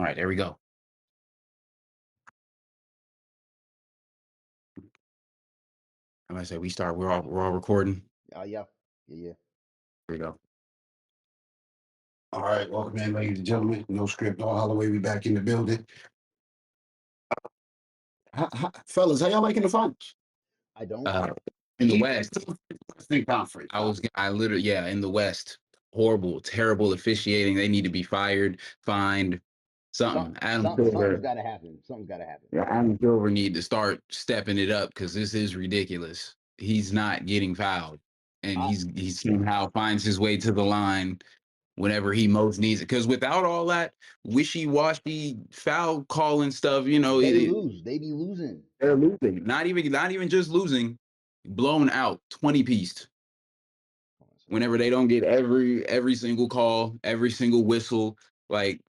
right, there we go. I'm gonna say we start. We're all recording. Yeah. Yeah, yeah. Here we go. All right, welcome in, ladies and gentlemen. No script, all Holloway. We back in the building. Fellas, how y'all liking the finals? I don't. Uh, in the West, Western Conference. I literally, yeah, in the West, horrible, terrible officiating. They need to be fired, fined, something. Adam Something's Silver, got to happen. Something's got to happen. yeah, Adam Silver need to start stepping it up because this is ridiculous. He's not getting fouled, and I he somehow finds his way to the line whenever he most needs it. Because without all that wishy-washy foul calling stuff, They lose. They be losing. they're losing. Not even just losing, blown out, 20 pieced. Hold on a second. Whenever they don't get every single call, every single whistle, like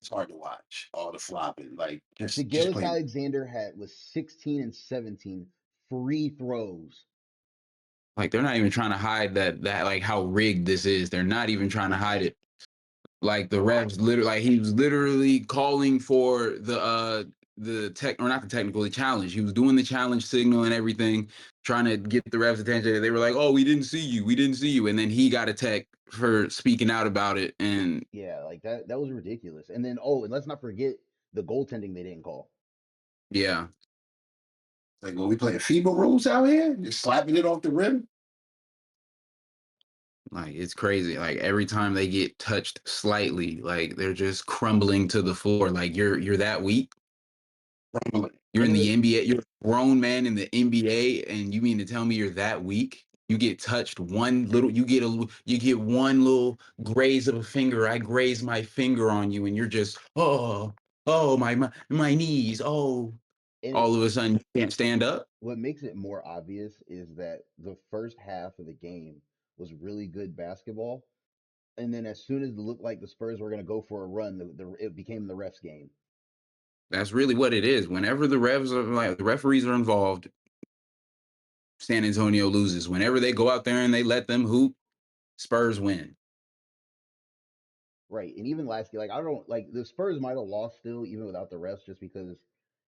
it's hard to watch all the flopping. Like just Gillis play. Alexander was 16 and 17 free throws. Like they're not even trying to hide that like how rigged this is. They're not even trying to hide it. Like the refs literally, like he was literally calling for the tech, or not the technical, the challenge. He was doing the challenge signal and everything, trying to get the refs attention. They were like, "Oh, we didn't see you," and then he got a tech for speaking out about it. And Yeah, like that was ridiculous. And then and let's not forget the goaltending they didn't call. yeah, like, well, we playing FIBA rules out here, just slapping it off the rim. Like it's crazy. Like every time they get touched slightly, like they're just crumbling to the floor. Like you're that weak. You're in And the the NBA. You're a grown man in the NBA, and you mean to tell me you're that weak? You get touched one little. You get one little graze of a finger. I graze my finger on you, and you're just oh my knees. Oh, and all of a sudden you can't stand up. what makes it more obvious is that the first half of the game was really good basketball. And then as soon as it looked like the Spurs were going to go for a run, it became the refs game. That's really what it is. Whenever the referees are involved, San Antonio loses. Whenever they go out there and they let them hoop, Spurs win. Right. And even last year, like I don't like the Spurs might have lost still even without the refs just because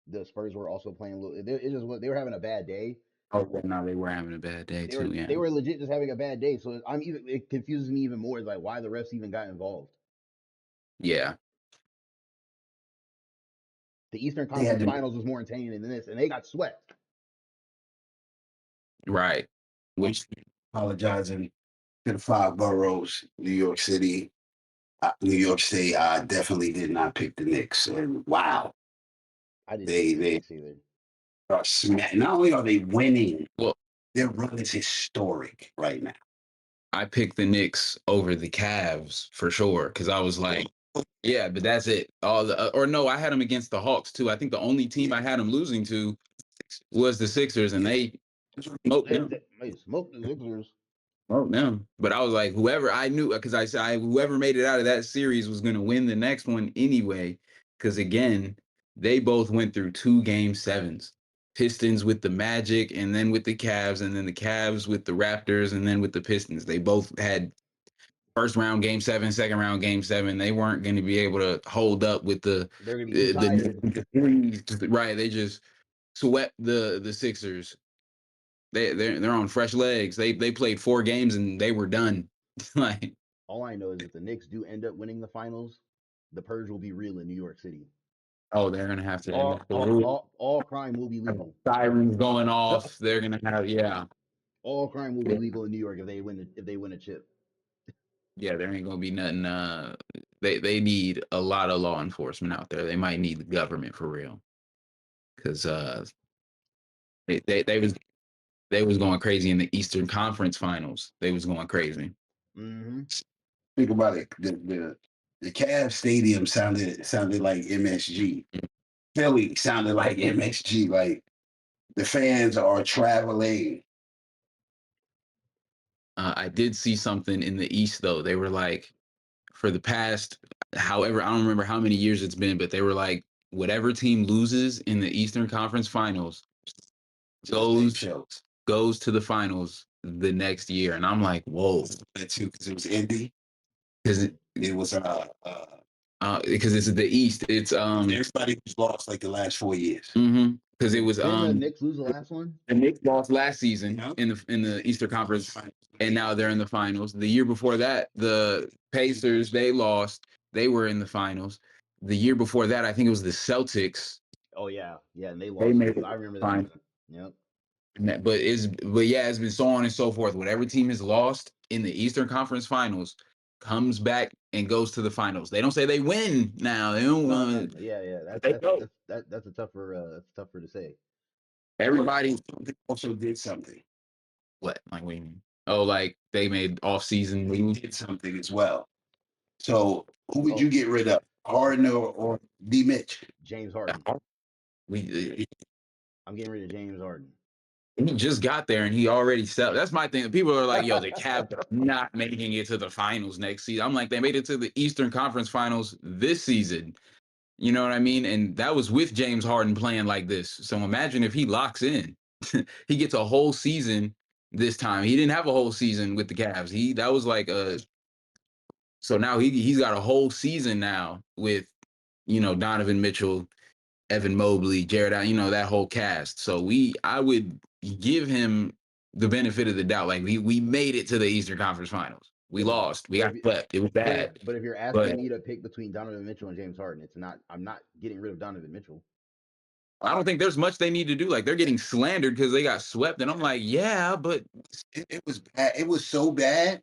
the Spurs were also playing a little. It just they were having a bad day. Oh, yeah, no, they were having a bad day too. They Yeah, were legit just having a bad day. So it confuses me even more. Is like why the refs even got involved. yeah. The Eastern They had Conference to Finals was more entertaining than this, and they got swept. right. Which apologizing to the five boroughs, New York City, New York State. I definitely did not pick the Knicks, and wow, I didn't pick the they Knicks either. are smacking. Not only are they winning, well, their run is historic right now. I picked the Knicks over the Cavs for sure because I was like, yeah, but that's it. All the or no, I had them against the Hawks too. I think the only team I had them losing to was the Sixers, and they smoked them. They smoked the Sixers. Oh no! But I was like, whoever I knew, because I said whoever made it out of that series was going to win the next one anyway. Because again, they both went through 2 Game 7s. Pistons with the Magic, and then with the Cavs, and then the Cavs with the Raptors, and then with the Pistons. They both had first round Game 7, second round Game 7. They weren't going to be able to hold up with They're gonna be too tired. right. They just swept the Sixers. They're on fresh legs. They played 4 games and they were done. Like, All I know is if the Knicks do end up winning the finals, the purge will be real in New York City. oh, they're gonna have to All crime will be have legal. sirens going off. They're gonna have All crime will be legal in New York if they win a chip. yeah. There ain't gonna be nothing. They need a lot of law enforcement out there. They might need the government for real because they was going crazy in the Eastern Conference Finals. They was going crazy. Mm-hmm. Think about it. The Cavs Stadium sounded like MSG. Philly sounded like MSG. Like the fans are traveling. I did see something in the East though. They were like, for the past, however, I don't remember how many years it's been, but they were like, whatever team loses in the Eastern Conference Finals goes goes to the finals the next year, and I'm like, whoa, that too, because it was Indy, because it was Because it's the East. It's Everybody who's lost like the last 4 years. because it was Didn't the Knicks lose the last one? the Knicks lost last season Yeah. in the Eastern Conference, and now they're in the finals. The year before that, the Pacers they lost. They were in the finals. The year before that, I think it was the Celtics. Oh yeah, yeah, and they They lost made too. it I remember that fine. one. Yep. But yeah, it's been so on and so forth. Whatever team is lost in the Eastern Conference Finals comes back and goes to the finals. They don't say they win now. They don't. No, no, no. Yeah, yeah. They go. That's a tougher that's tougher to say. Everybody. They also did something. What? Like what do you mean? Oh, like they made off season They moves. did something as well. So who would Oh, you get rid of? Harden or D Mitch? James Harden. We I'm getting rid of James Harden. he just got there and he already sell. That's my thing. People are like, "Yo, the Cavs are not making it to the finals next season." I'm like, they made it to the Eastern Conference Finals this season. You know what I mean? And that was with James Harden playing like this. So imagine if he locks in, he gets a whole season this time. He didn't have a whole season with the Cavs. He that was like a so now he's got a whole season now with Donovan Mitchell, Evan Mobley, Jared Allen, that whole cast. So I would give him the benefit of the doubt. Like we made it to the Eastern Conference Finals. We Yeah, lost. We but got swept. It was bad. but if you're asking But me to pick between Donovan Mitchell and James Harden, it's not. I'm not getting rid of Donovan Mitchell. I don't think there's much they need to do. Like they're getting slandered because they got swept. And I'm like, yeah, but It was bad. It was so bad.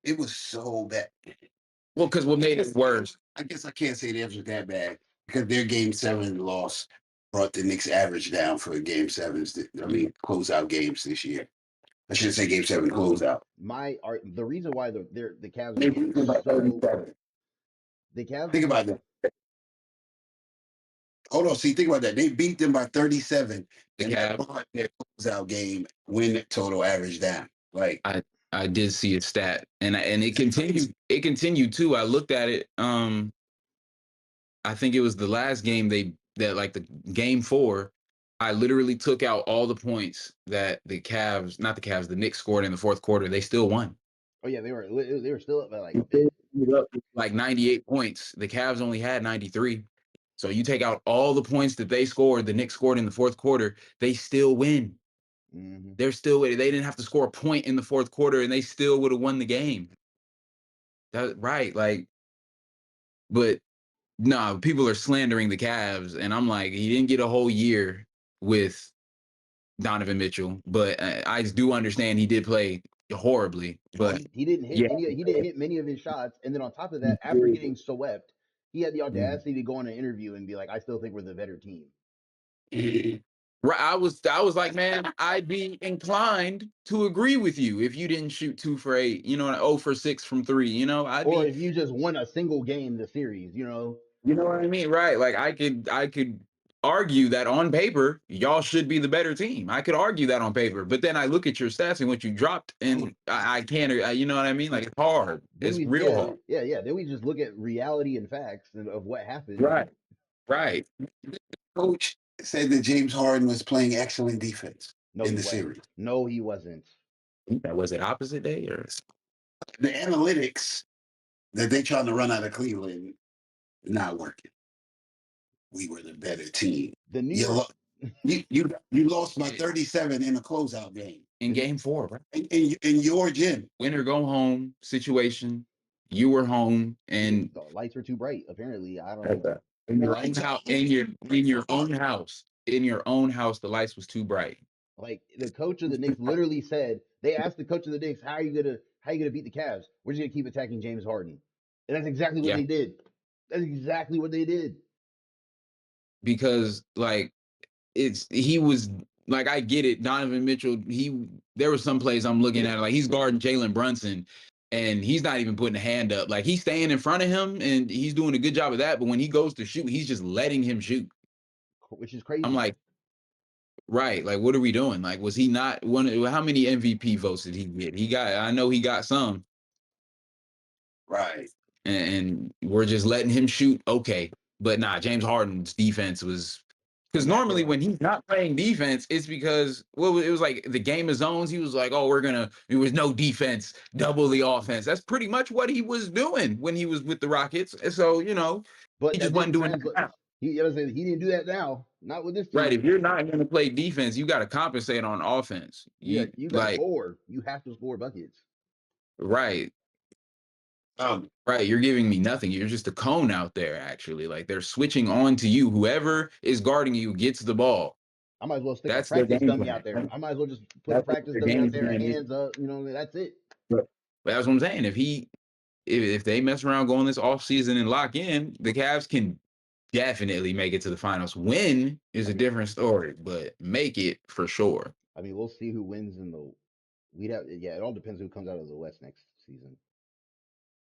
It was so bad. well, because what made it worse. I guess I can't say theirs was that bad because their game seven loss brought the Knicks average down for game sevens. I mean, closeout games this year. I should say game seven closeout. The reason why the Cavs are They getting beat them by so 37. the Cavs Think about that. Hold on, see, think about that. They beat them by 37, The and that Cavs. brought their closeout game win total average down. Like, I did see a stat, and it continued. It continued too. I looked at it. I think it was the last game that like the game four. I literally took out all the points that the Cavs, not the Cavs, the Knicks scored in the fourth quarter. They still won. oh yeah, they were still up by like They a still bit. ended up with, like 98 points. The Cavs only had 93. So you take out all the points that they scored, the Knicks scored in the fourth quarter, they still win. Hmm. They didn't have to score a point in the fourth quarter and they still would have won the game. That right. Like, but no, people are slandering the Cavs, and I'm like, he didn't get a whole year with Donovan Mitchell, but I do understand he did play horribly. But He didn't hit yeah, he didn't hit many of his shots, and then on top of that, after getting swept, he had the Mhm. audacity to go on an interview and be like, "I still think we're the better team." Right. I was like, man, I'd be inclined to agree with you if you didn't shoot 2 for 8, 0 for 6 from three. I'd Or be. if you just won a single game the series. You know what I mean? Right. Like I could argue that on paper, y'all should be the better team. I could argue that on paper, but then I look at your stats and what you dropped, and I can't. You know what I mean? Like it's hard. Then It's we real yeah hard. yeah yeah. Then we just look at reality and facts of what happened. Right. Right. coach said that James Harden was playing excellent defense No, in he the wasn't. series. No, he wasn't. That was it. Opposite day, or The analytics that they trying to run out of Cleveland not working. We were the better team. The New You York lo- you lost by 37 in a closeout game in the Game 4, right? in your gym. Win or go home situation. You were home, and the lights were too bright. Apparently, I that's don't. that. In your own house, in your own house, the lights was too bright. Like the coach of the Knicks literally said, they asked the coach of the Knicks, "How are you gonna beat the Cavs? We're just gonna keep attacking James Harden," and that's exactly what Yeah, they did. That's exactly what they did. because like he was like I get it. Donovan Mitchell, there were some plays I'm looking at like he's guarding Jalen Brunson, and he's not even putting a hand up. Like he's staying in front of him, and he's doing a good job of that. But when he goes to shoot, he's just letting him shoot. Which is I'm crazy. like, right, like what are we doing? Like, was he not one? How many MVP votes did he get? I know he got some, Right. and we're just letting him shoot. Okay, but nah, James Harden's defense was Because Not normally Carolina. when he's not playing defense, it's because well, it was like the game of zones. He was like, "Oh, there was no defense, double the offense." That's pretty much what he was doing when he was with the Rockets. And so But he that just wasn't didn't doing that translate. now. He, I was saying, he didn't do that now. Not with this Right? team. If you're not going to play defense, you got to compensate on offense. You You got to like score. You have to score buckets. right, Um, right. You're giving me nothing. You're just a cone out there. Actually, like they're switching on to you. Whoever is guarding you gets the ball. I might as well stick a That's their practice game dummy out plan. there. I might as well just put a That's what practice their dummy out game there, plan is. hands up. That's it. But that's what I'm saying. If they mess around going this off season and lock in, the Cavs can definitely make it to the finals. Win is I a mean, different story, but make it for sure. we'll see who wins in the. We'd have, yeah. It all depends who comes out of the West next season.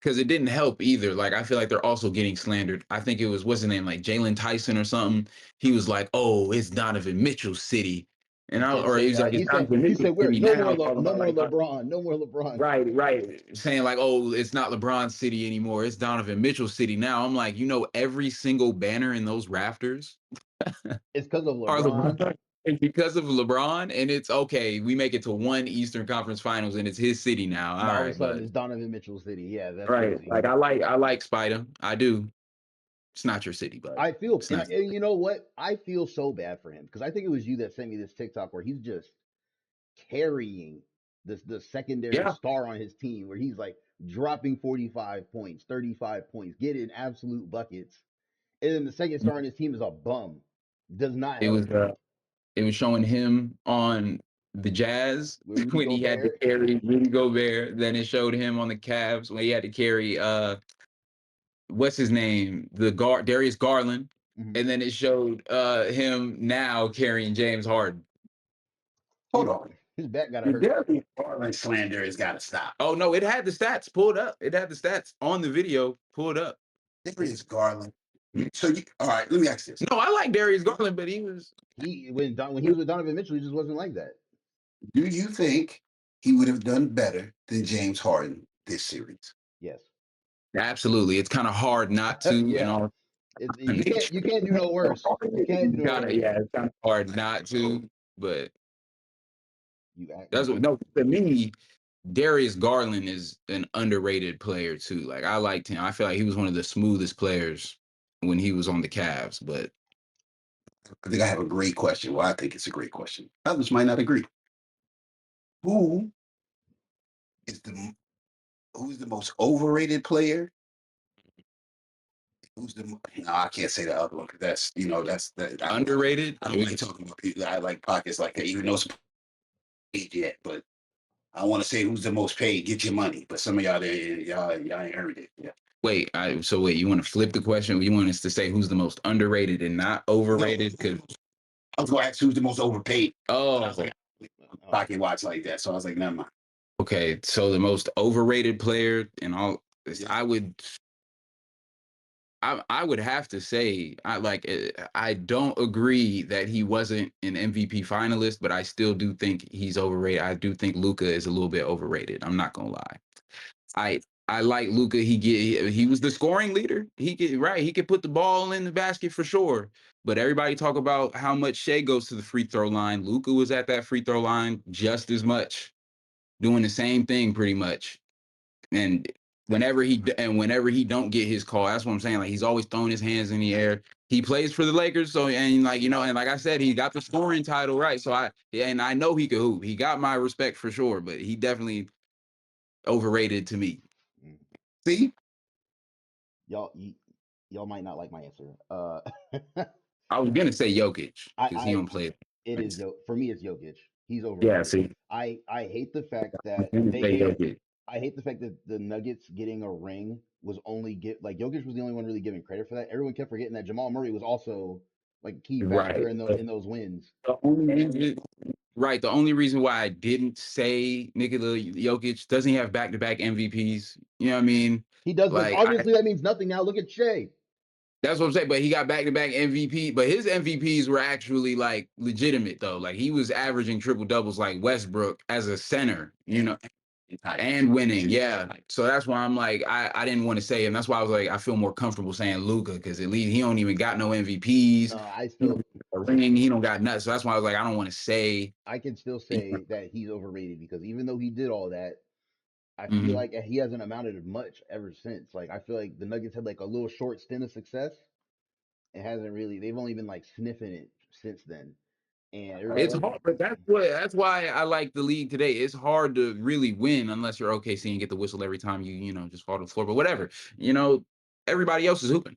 Because it didn't help either. Like I feel like they're also getting slandered. I think it was what's his name, like Jalen Tyson or something. He was like, "Oh, it's Donovan Mitchell City," He did or say he's that. like, "It's Donovan He Mitchell said we're City now." Talking no about more like, LeBron, no more LeBron. right, saying like, "Oh, it's not LeBron City anymore. It's Donovan Mitchell City now." I'm like, every single banner in those rafters It's because of are LeBron. LeBron. And because of LeBron, and it's okay. We make it to one Eastern Conference Finals, and it's his city now. And All all of a right, sudden, but it's Donovan Mitchell City. Yeah, that's right, crazy. like I like Spider. I do. It's not your city, but I feel, it's not. and you know what? I feel so bad for him because I think it was you that sent me this TikTok where he's just carrying the secondary Yeah, star on his team, where he's like dropping 45 points, 35 points, getting absolute buckets, and then the second star on his team is a bum. Does not it was help it was showing him on the Jazz with Rudy when he had to Gobert. carry Rudy Gobert. Then it showed him on the Cavs when he had to carry what's his name, the guard Darius Garland, Mhm. and then it showed him now carrying James Harden. hold on. His back got The hurt. Darius Garland slander has got to stop. Oh no, it had the stats pulled up. It had the stats on the video pulled up. Darius Garland. So all right, let me ask this. No, I like Darius Garland, but he was When he was with Donovan Mitchell, he just wasn't like that. Do you think he would have done better than James Harden this series? Yes. absolutely. It's kind of hard not to, in Yeah. all You can't do no worse. You can't do you no gotta, worse. yeah, it's kind of hard not to, but You that's what, no, to me, Darius Garland is an underrated player too. Like I liked him. I feel like he was one of the smoothest players when he was on the Cavs, but I think I have a great question. Well, I think it's a great question. Others might not agree. Who is the who's the most overrated player? No, I can't say the other one because that's underrated. I don't like talking about people. I like pockets like that, even though it's paid yet. But I want to say who's the most paid. Get your money. But some of y'all there, y'all ain't earned it. Yeah. Wait, you want to flip the question? You want us to say who's the most underrated and not No, overrated? Because I was gonna ask who's the most overpaid. oh, I was like, Oh, pocket watch like that. So I was like, never mind. okay. So the most overrated player and all, Yeah. I would have to say I don't agree that he wasn't an MVP finalist, but I still do think he's overrated. I do think Luca is a little bit overrated. I'm not gonna lie. I I like Luca. He was the scoring leader. He could put the ball in the basket for sure. But everybody talk about how much Shea goes to the free throw line. Luca was at that free throw line just as much, doing the same thing pretty much. And whenever he don't get his call, that's what I'm saying. Like he's always throwing his hands in the air. He plays for the Lakers, so and like and like I said, he got the scoring title right. So I know he could hoop. He got my respect for sure, but he definitely overrated to me. mm. See, y'all, y'all might not like my answer. I was gonna say Jokic because he I don't play. it is for me. It's Jokic. He's Yeah, overrated. see, I hate the fact I was that gonna they say gave. Jokic. I hate the fact that the Nuggets getting a ring was only like Jokic was the only one really giving credit for that. Everyone kept forgetting that Jamal Murray was also like a key factor Right. in But in those wins. the only reason, right, the only reason why I didn't say Nikola Jokic doesn't he have back to back MVPs? You know what I mean? He does, but Like obviously that means nothing now. Look at Shea. that's what I'm saying. But he got back to back MVP. But his MVPs were actually like legitimate though. Like he was averaging triple doubles like Westbrook as a center. and winning. Yeah. So that's why I'm like, I didn't want to say, and that's why I was like, I feel more comfortable saying Luca because at least he don't even got no MVPs. No, I He don't still got a ring. He don't got nuts. So that's why I was like, I don't want to say. I can still say that he's overrated because even though he did all that, I feel Mhm. like he hasn't amounted to much ever since. Like I feel like the Nuggets had like a little short stint of success. It hasn't really. They've only been like sniffing it since then. And everybody It's like, hard, but that's why I like the league today. It's hard to really win unless you're OKC and get the whistle every time you know just fall to the floor. But whatever, you know, everybody else is hooping.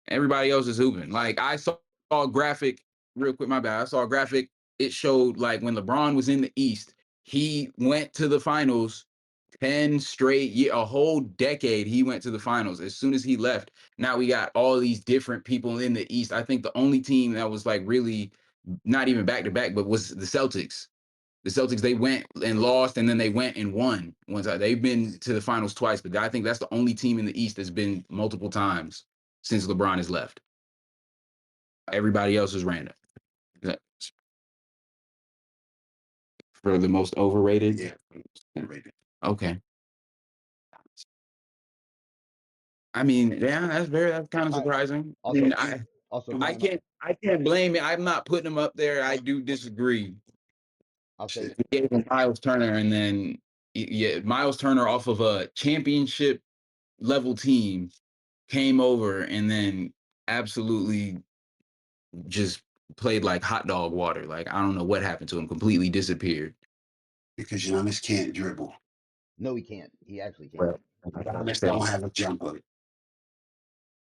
Everybody else is hooping. Like I saw a graphic real quick. My bad. I saw a graphic. It showed like when LeBron was in the East, he went to the finals 10 straight year, a whole decade. He went to the finals. As soon as he left, now we got all these different people in the East. I think the only team that was like really not even back to back, but was the Celtics. The Celtics, they went and lost, and then they went and won. Once they've been to the finals twice, but I think that's the only team in the East that's been multiple times since LeBron has left. Everybody else is random. For the most overrated? Yeah, overrated. Okay. I mean, yeah, that's kind of all right. surprising. I Also, mean, also I Cam, can't blame it. I'm not putting him up there. I do disagree. I'll say Shit. We gave him Miles Turner, and then yeah, Miles Turner off of a championship level team came over and then absolutely just played like hot dog water. Like I don't know what happened to him. Completely disappeared. Because Giannis can't dribble. no, he can't. He actually can't. Well, like I Giannis said, don't have a jumper.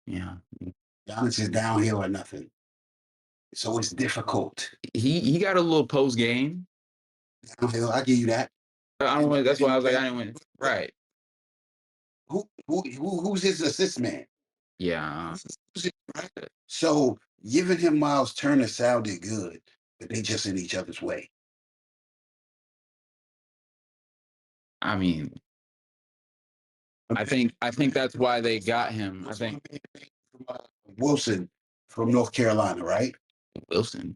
yeah, Giannis is downhill or nothing. So it's difficult. he got a little post game. Downhill, I give you that. I don't know. That's why I was like, I didn't win. Right. Who's his assist man? Yeah. Right? So giving him Miles Turner sounded good, but they just in each other's way. I mean, I think that's why they got him. I think Wilson from North Carolina, right? Wilson.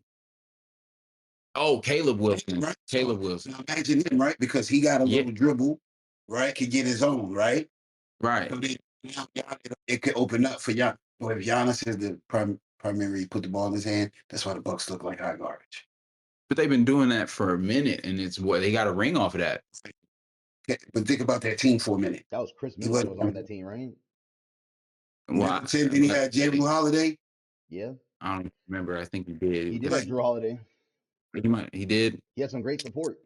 Oh, Caleb Wilson. Right. Caleb So Wilson. now imagine him, right? Because he got a Yeah. little dribble, right? Could get his own, right? Right. So then it could open up for Giannis. But if Giannis is the primary, put the ball in his hand, that's why the Bucks look like high garbage. But they've been doing that for a minute, and it's what they got a ring off of that. But think about that team for a minute. That was Chris He Middleton was was on that team, right? Well, Middleton, then he had Jalen Holiday. Yeah, I don't remember. I think he he did. did have Drew Holiday. He did. He had some great support.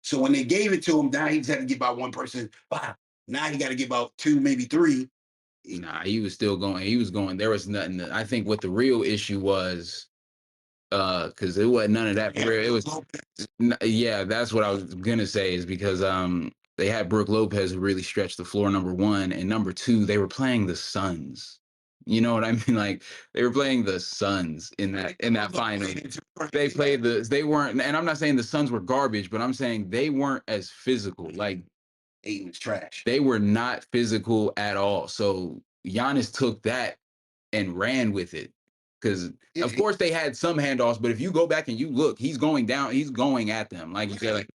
So when they gave it to him, now he just had to get about one person. Wow. Now he got to get about two, maybe three. Nah, he was still going. He was going. There was nothing. I think what the real issue was, because it wasn't none of that for real. It was, yeah, that's what I was gonna say is because they had Brooke Lopez who really stretched the floor. Number one and number two, they were playing the Suns. You know what I mean? Like they were playing the Suns in that final. They played they weren't, and I'm not saying the Suns were garbage, but I'm saying they weren't as physical. Like Aiden's trash. they were not physical at all. So Giannis took that and ran with it. Because of course they had some handoffs, but if you go back and you look, he's going down, he's going at them. Like you said, like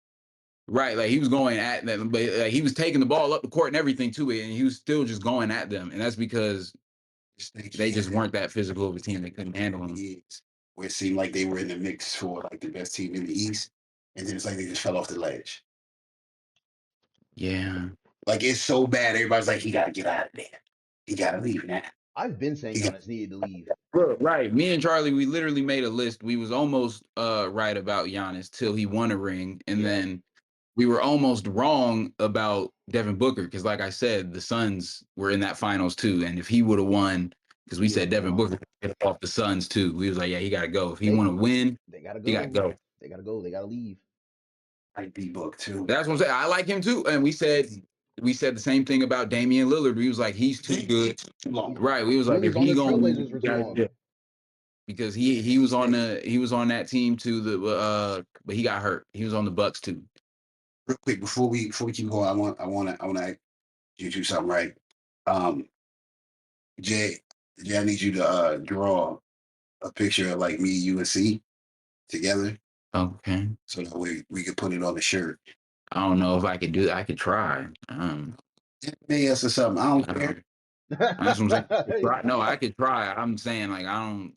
right, like he was going at them, but he was taking the ball up the court and everything to it, and he was still just going at them. And that's because they just weren't that physical of a team. They couldn't handle him. Where it seemed like they were in the mix for like the best team in the East, and then it's like they just fell off the ledge. Yeah. Like it's so bad, everybody's like, he got to get out of there. He got to leave now. I've been saying Giannis needed to leave. Bro, right. Me and Charlie, we literally made a list. We was almost right about Giannis till he won a ring, and then we were almost wrong about Devin Booker because, like I said, the Suns were in that finals too. And if he would have won, because we He would said have Devin gone. Booker get off the Suns too. We was like, yeah, he got to go. If he want to win, They gotta he got to go. go. They gotta go. They gotta leave. I D Book too. That's what I'm saying. I like him too. And we said the same thing about Damian Lillard. We was like, he's too good. Too long. Right. We was He like, was if on he the gonna win, Trailblazers for he too gotta long. do it. Because he was on that team too. But he got hurt. He was on the Bucks too. Real quick before we keep going, I want to ask you do something right. Jay, I need you to draw a picture of like me, you, and C together, Okay. so that we can put it on the shirt. I don't know if I could do that. I could try. Pay us or something. I don't I care. That's what I'm saying. I could try. No, I could try. I'm saying like I don't.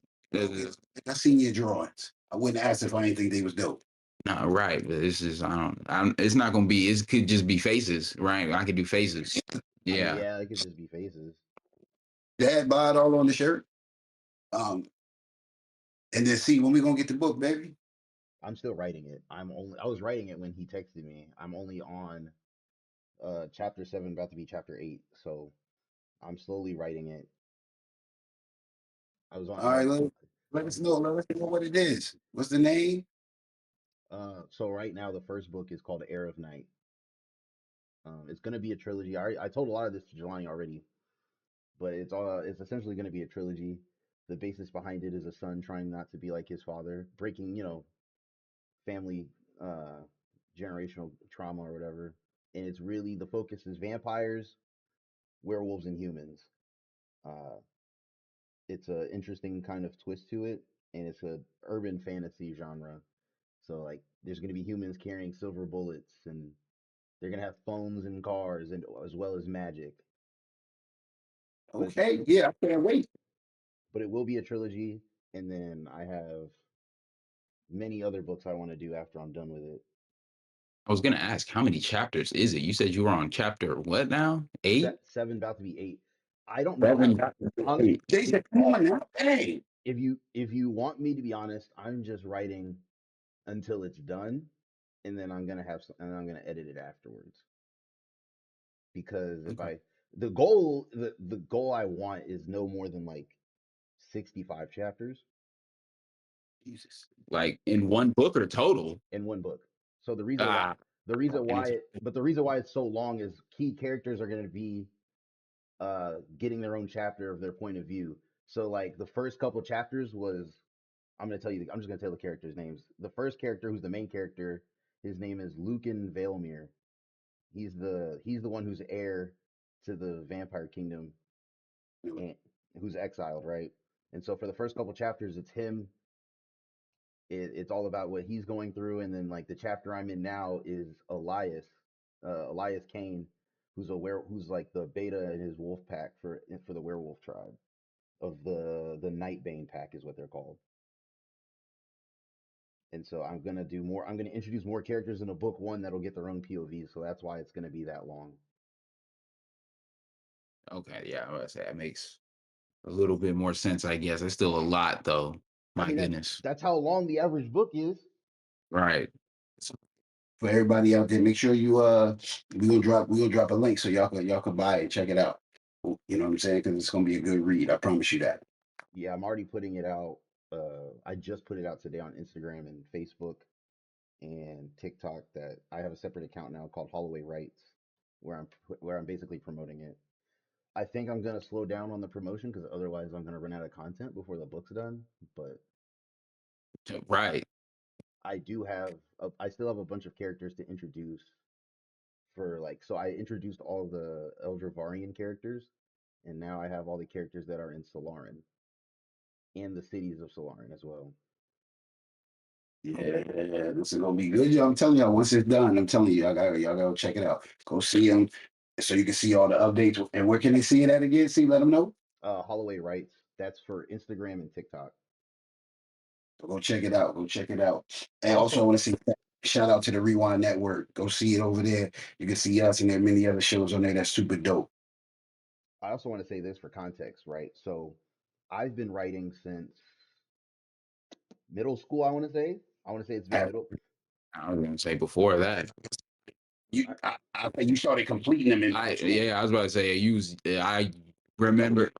I seen your drawings. I wouldn't ask if I didn't think they was dope. No, right. But it's just I don't. It's not gonna be. It could just be faces, right? I could do faces. I mean, Yeah. yeah, it could just be faces. Dad buy it all on the shirt. Um, and then see when we gonna get the book, baby. I'm still writing it. I was writing it when he texted me. I'm only on chapter 7, about to be chapter 8. So I'm slowly writing it. I was on All right, let us know. Let us know what it is. What's the name? so right now the first book is called Air of Night. It's gonna be a trilogy. I told a lot of this to Jelani already, but it's essentially gonna be a trilogy. The basis behind it is a son trying not to be like his father, breaking, family uh generational trauma or whatever. And it's really, the focus is vampires, werewolves, and humans. Uh, it's a interesting kind of twist to it, and it's a urban fantasy genre. So like, there's gonna be humans carrying silver bullets, and they're gonna have phones and cars, and as well as magic. But it's Okay, yeah, I can't wait. but it will be a trilogy, and then I have many other books I want to do after I'm done with it. I was gonna ask how many chapters is it? You said you were on chapter what now? 8? 7, about to be 8. I don't know. Seven. I'm They said, come on now. Hey, if you want me to be honest, I'm just writing until it's done, and then I'm gonna edit it afterwards. Because if Okay. I the goal I want is no more than like 65 chapters Jesus. Like in one book or total? in one book. So the reason why Ah, the reason and why it's it but the reason why it's so long is key characters are going to be getting their own chapter of their point of view. So like the first couple chapters was, I'm just going to tell the characters' names. The first character, who's the main character, his name is Lucan Valemir. He's the one who's heir to the vampire kingdom, and who's exiled, right? And so for the first couple chapters, it's him. It's all about what he's going through, and then like the chapter I'm in now is Elias Kane, who's like the beta in his wolf pack for the werewolf tribe of the Nightbane pack is what they're called. And so I'm gonna do more. I'm gonna introduce more characters in a book one that'll get their own POVs. So that's why it's gonna be that long. okay. Yeah, I would say that makes a little bit more sense. I guess it's still a lot though. I My mean, goodness. that's how long the average book is. Right. So for everybody out there, make sure you we gonna drop a link so y'all can buy it, check it out. You know what I'm saying? Because it's gonna be a good read. I promise you that. Yeah, I'm already putting it out. I just put it out today on Instagram and Facebook and TikTok. That I have a separate account now called Holloway Writes, where I'm basically promoting it. I think I'm gonna slow down on the promotion because otherwise I'm gonna run out of content before the book's done. But Right. I still have a bunch of characters to introduce for like. So I introduced all the Eldravarian characters, and now I have all the characters that are in Solarin and the cities of Solarin as well. Yeah, this is gonna be good. I'm telling y'all, once it's done, I'm telling you, y'all gotta check it out. Go see them so you can see all the updates. And where can they see it at again? See, let them know. Holloway Writes. That's for Instagram and TikTok. So go check it out. Go check it out. And also, I Also, want to say shout out to the Rewind Network. Go see it over there. You can see us, and there are many other shows on there that's super dope. I also want to say this for context, right? So I've been writing since middle school. I want to say it's been Have- middle. I was gonna say before that. You, I think you started completing them in middle school. I was about to say I remember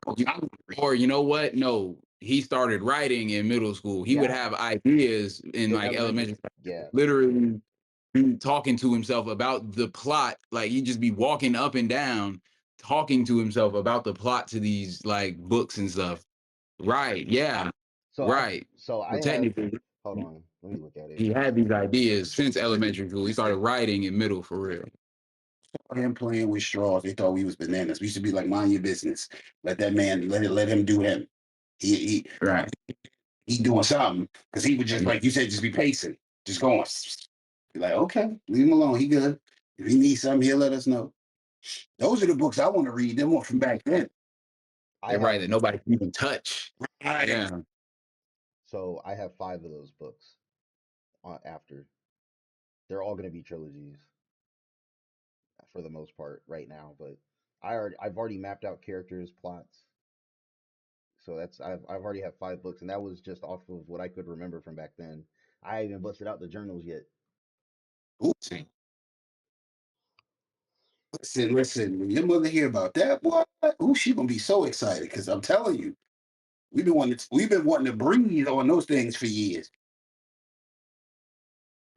or you know what? No, he started writing in middle school. He would Yeah, have ideas in in like elementary. elementary, Yeah, literally be talking to himself about the plot. Like he'd just be walking up and down, talking to himself about the plot to these like books and stuff. Right. Yeah. So I Right. so So I have technically hold on, let me look at it. he had these ideas since elementary school. He started writing in middle for real. Him playing with straws, they thought we was bananas. We used to be like, mind your business. Let that man, let him do him. He Right. he doing something because he would just like you said, just be pacing, just going. Be like, okay, leave him alone. He good. If he needs something, he'll let us know. Those are the books I want to read. Them one from back then. I They're right have that nobody can even touch. Right. Yeah. so I have five of those books after. They're all going to be trilogies for the most part right now, but I've already mapped out characters, plots. So I've already have five books, and that was just off of what I could remember from back then. I haven't even busted out the journals yet. Ooh, listen. When your mother hear about that, boy, ooh, she gonna be so excited because I'm telling you, we've been wanting to breathe on those things for years.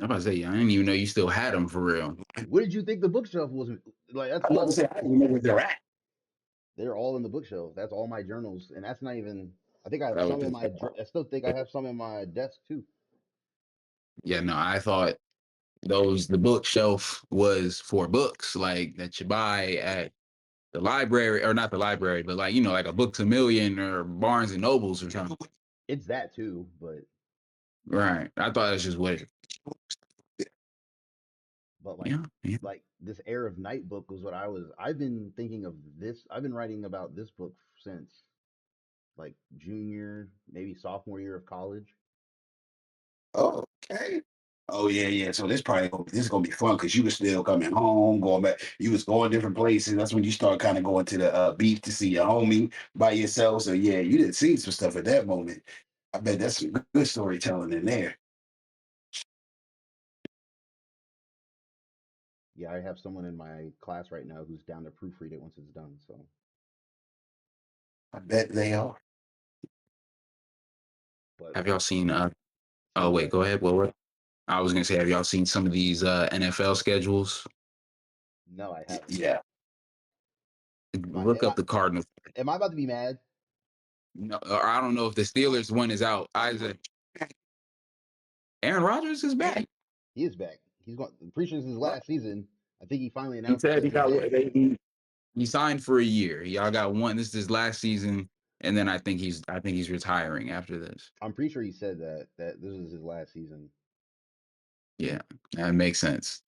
I'm about to say, I didn't even know you still had them for real. What did you think the bookshelf was like? That's I'm about to all. say I don't know where they're at. They're all in the bookshelf. That's all my journals, and that's not even. I think I have That was some in just, my. I still think I have some in my desk too. yeah, no, I thought the bookshelf was for books like that you buy at the library, or not the library, but like, like a Books a Million or Barnes and Nobles or something. It's that too, but Right. I thought that's just what but yeah, yeah. like this Air of Night book was what I was. I've been thinking of this. I've been writing about this book since like junior, maybe sophomore year of college. Oh, okay. Oh yeah, yeah. So this is gonna be fun because you was still coming home, going back. You was going different places. That's when you start kind of going to the beach to see your homie by yourself. So yeah, you didn't see some stuff at that moment. I bet that's some good storytelling in there. Yeah, I have someone in my class right now who's down to proofread it once it's done. So, I bet they are. but Have y'all seen oh, oh go wait, ahead. go ahead. What? I was gonna say, have y'all seen some of these NFL schedules? No, I haven't. Yeah. Am I Look am I up the Cardinals. am I about to be mad? No, or I don't know if the Steelers one is out. Isaac Aaron Rodgers is back. He is back. He's going. I'm pretty sure this is his last season. I think he finally He announced said the he got today. he signed for a year. Y'all got one. This is his last season, and then I think he's retiring after this. I'm pretty sure he said that this is his last season. Yeah, that makes sense.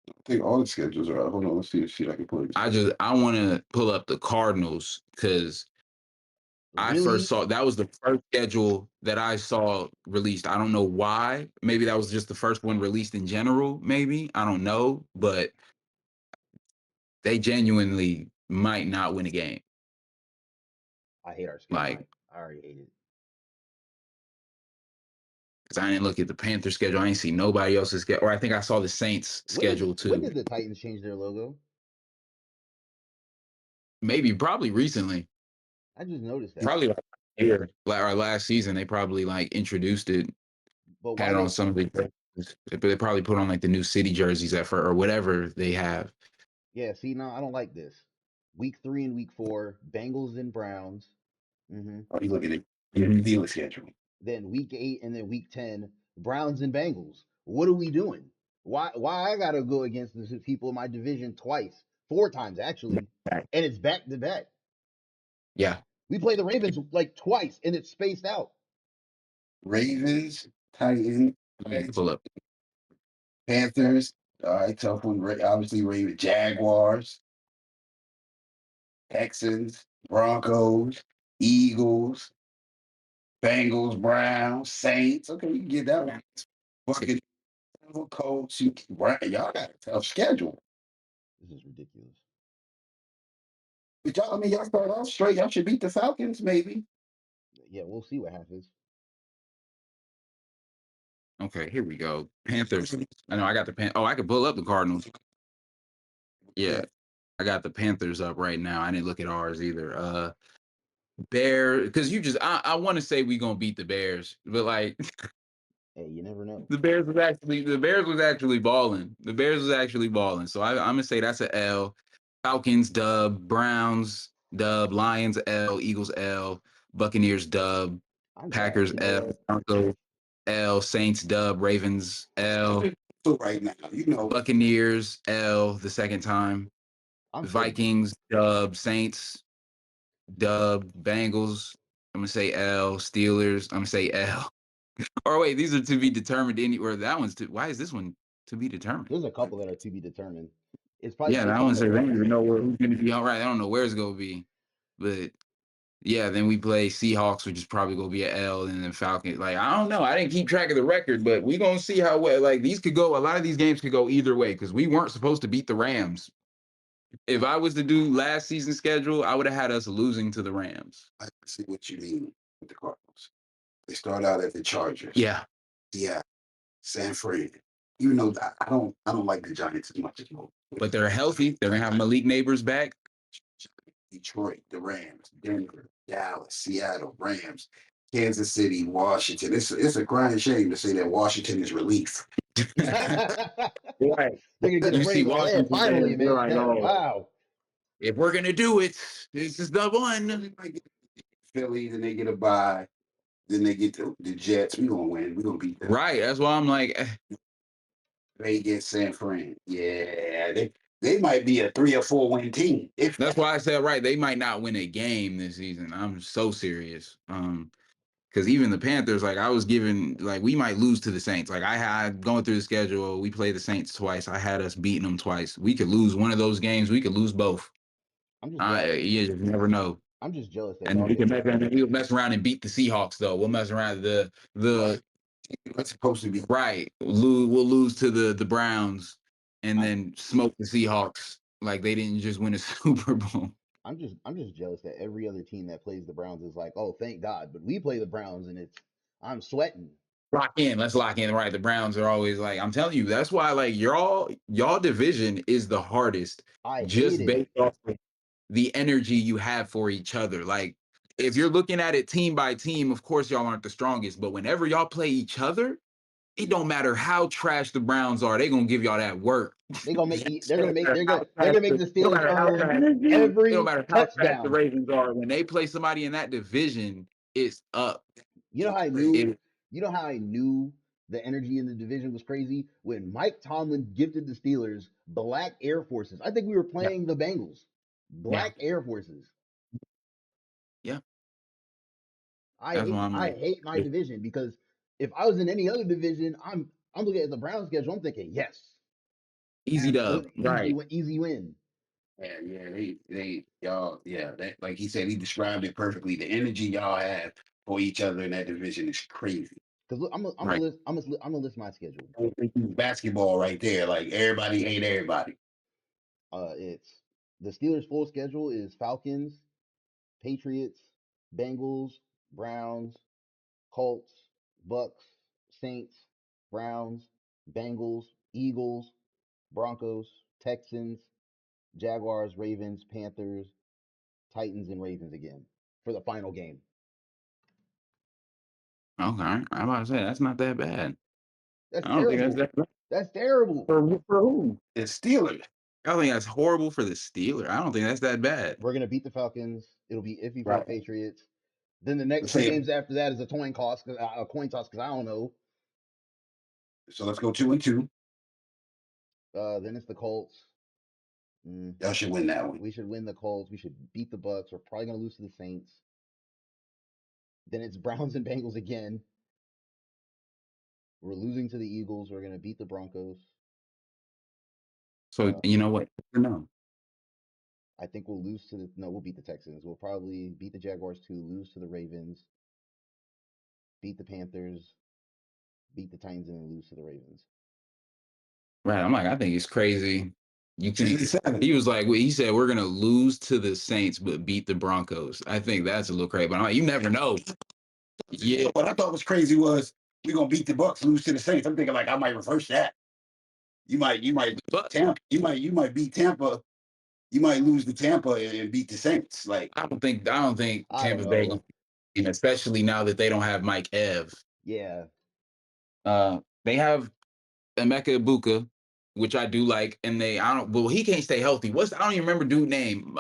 I think all the schedules are out. Hold on, let's see if I can pull it. I want to pull up the Cardinals because I first Really? saw that was the first schedule that I saw released. I don't know why. Maybe that was just the first one released in general. Maybe I don't know, but they genuinely might not win a game. I hate our schedule. Like, I already hate it. because I didn't look at the Panther schedule. I didn't see nobody else's schedule. Or I think I saw the Saints schedule When too. did the Titans change their logo? Maybe probably recently. I just noticed that. Probably like here, like our last season, they probably like introduced it, But had why it on they? some of the jerseys. But they probably put on like the new city jerseys at first or whatever they have. Yeah. See, no, I don't like this. Week 3 and week 4, Bengals and Browns. Oh, you looking at your dealer schedule. Then week 8 and then week 10, Browns and Bengals. What are we doing? Why I gotta go against the people in my division twice, 4 times actually, and it's back to back. Yeah. We play the Ravens like twice and it's spaced out. Ravens, Titans, Pull up. Panthers. All right, tough one. Obviously, Ravens, Jaguars, Texans, Broncos, Eagles, Bengals, Browns, Saints. Okay, you can get that one. Buccaneers, Colts. Y'all got a tough schedule. This is ridiculous. But y'all, I mean, y'all start off straight. Y'all should beat the Falcons, maybe. Yeah, we'll see what happens. Okay, here we go. Panthers. I know I got the Oh, I could pull up the Cardinals. Yeah, I got the Panthers up right now. I didn't look at ours either. Bear, because I want to say we gonna beat the Bears, but like Hey, you never know. the Bears was actually balling. The Bears was actually balling. So I'm gonna say that's a L. Falcons dub, Browns dub, Lions L, Eagles L, Buccaneers dub, I'm bad. Packers You know L, what? Broncos L, Saints dub, Ravens L, So right now, Buccaneers L the second time, I'm so Vikings dub, Saints dub, Bengals. I'm gonna say L, Steelers. I'm gonna say L. Or wait, these are to be determined anywhere. That one's to. Why is this one to be determined? There's a couple that are to be determined. It's probably Yeah, that based on one the says they don't even record. know who's going to be all right. I don't know where it's going to be, but yeah, then we play Seahawks, which is probably going to be an L, and then Falcons. Like I don't know, I didn't keep track of the record, but we gonna see how well. Like these could go. A lot of these games could go either way because we weren't supposed to beat the Rams. If I was to do last season's schedule, I would have had us losing to the Rams. I see what you mean with the Cardinals. They start out at the Chargers. Yeah, Yeah, San Fran. Even though I don't like the Giants as much as most. but they're healthy. They're gonna have Malik Neighbors back. Detroit, the Rams, Denver, Dallas, Seattle, Rams, Kansas City, Washington. It's a crying shame to say that Washington is relief. They're Right. gonna get a You see break. Like, hey, Washington finally, fans, they're man. like, oh, Wow. if we're gonna do it, this is the one. They might get Philly, then they get a bye, then they get the Jets. We're gonna win. We're gonna beat them. Right. That's why I'm like, Vegas, San Fran. Yeah, they might be a 3 or 4 win team. If that's why I said right. They might not win a game this season. I'm so serious. Because even the Panthers, like I was given, like we might lose to the Saints. Like I had going through the schedule, we played the Saints twice. I had us beating them twice. We could lose one of those games. We could lose both. I'm just jealous. You just never know. I'm just jealous that And y'all we can get. mess around. We'll mess around and beat the Seahawks though. We'll mess around the that's supposed to be right. We'll lose to the Browns and I, then smoke the Seahawks like they didn't just win a Super Bowl. I'm just jealous that every other team that plays the Browns is like, oh, thank God. But we play the Browns and it's I'm sweating. Lock in. Let's lock in. Right. The Browns are always like, I'm telling you, that's why like y'all division is the hardest I hate just it. based off of the energy you have for each other. Like if you're looking at it team by team, of course y'all aren't the strongest, but whenever y'all play each other, it don't matter how trash the Browns are, they gonna give y'all that work. They gonna make It they're gonna don't make matter they're how gonna they're trash gonna make the, the no Steelers matter how earn trash, it don't every matter how trash the touchdown. Ravens are. When they play somebody in that division, it's up. You know how I knew It, you know how I knew the energy in the division was crazy when Mike Tomlin gifted the Steelers black Air Forces. I think we were yeah, playing the Bengals. yeah, Black Air Forces. yeah. I That's why hate I'm I like, hate my it's division because if I was in any other division, I'm looking at the Browns schedule. I'm thinking, yes, easy dub. absolutely Right. easy win. yeah, they y'all, yeah, that like he said, he described it perfectly. The energy y'all have for each other in that division is crazy. Because look, I'm a Right. list I'm gonna list my schedule. Basketball right there. Like everybody hate everybody. It's the Steelers' full schedule is Falcons, Patriots, Bengals, Browns, Colts, Bucks, Saints, Browns, Bengals, Eagles, Broncos, Texans, Jaguars, Ravens, Panthers, Titans, and Ravens again for the final game. Okay. I'm about to say that's not that bad. That's I don't think that's terrible. that bad. That's terrible. For who? It's Steelers. I don't think that's horrible for the Steelers. I don't think that's that bad. We're gonna beat the Falcons. It'll be iffy for the Right. Patriots. Then the next Let's two say games after that is a coin toss because I don't know. so. Let's go 2-2. Then it's the Colts. Mm, Y'all should win that one. we should win the Colts. We should beat the Bucks. We're probably gonna lose to the Saints. Then it's Browns and Bengals again. We're losing to the Eagles. We're gonna beat the Broncos. So Uh, you know what? No. I think we'll lose to the no. We'll beat the Texans. We'll probably beat the Jaguars too. Lose to the Ravens. Beat the Panthers. Beat the Titans and then lose to the Ravens. Right. I'm like, I think it's crazy. You can. G7. He was like, he said we're gonna lose to the Saints but beat the Broncos. I think that's a little crazy. But I'm like, you never know. Yeah. What I thought was crazy was we're gonna beat the Bucks, lose to the Saints. I'm thinking like I might reverse that. You might But Tampa. You might beat Tampa. You might lose to Tampa and beat the Saints. Like I don't think I don't Tampa Bay gonna, know. and especially now that they don't have Mike Ev. Yeah, They have Emeka Ibuka, which I do like, and I don't. Well, he can't stay healthy. I don't even remember dude name.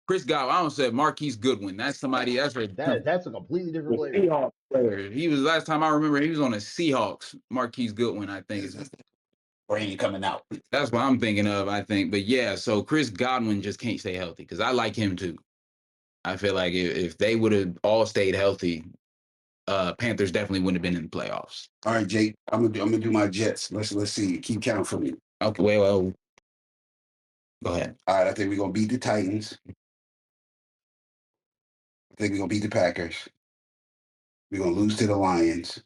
Chris Godwin. I don't say Marquise Goodwin. That's somebody. That's a that's a completely different the player. Seahawks player. He was last time I remember. He was on the Seahawks. Marquise Goodwin, I think. brain coming out. That's what I'm thinking of. I think, but yeah. So Chris Godwin just can't stay healthy because I like him too. I feel like if they would have all stayed healthy, Panthers definitely wouldn't have been in the playoffs. All right, Jake. I'm gonna do my Jets. Let's see. Keep count for me. Okay, well, go ahead. All right, I think we're gonna beat the Titans. I think we're gonna beat the Packers. We're gonna lose to the Lions.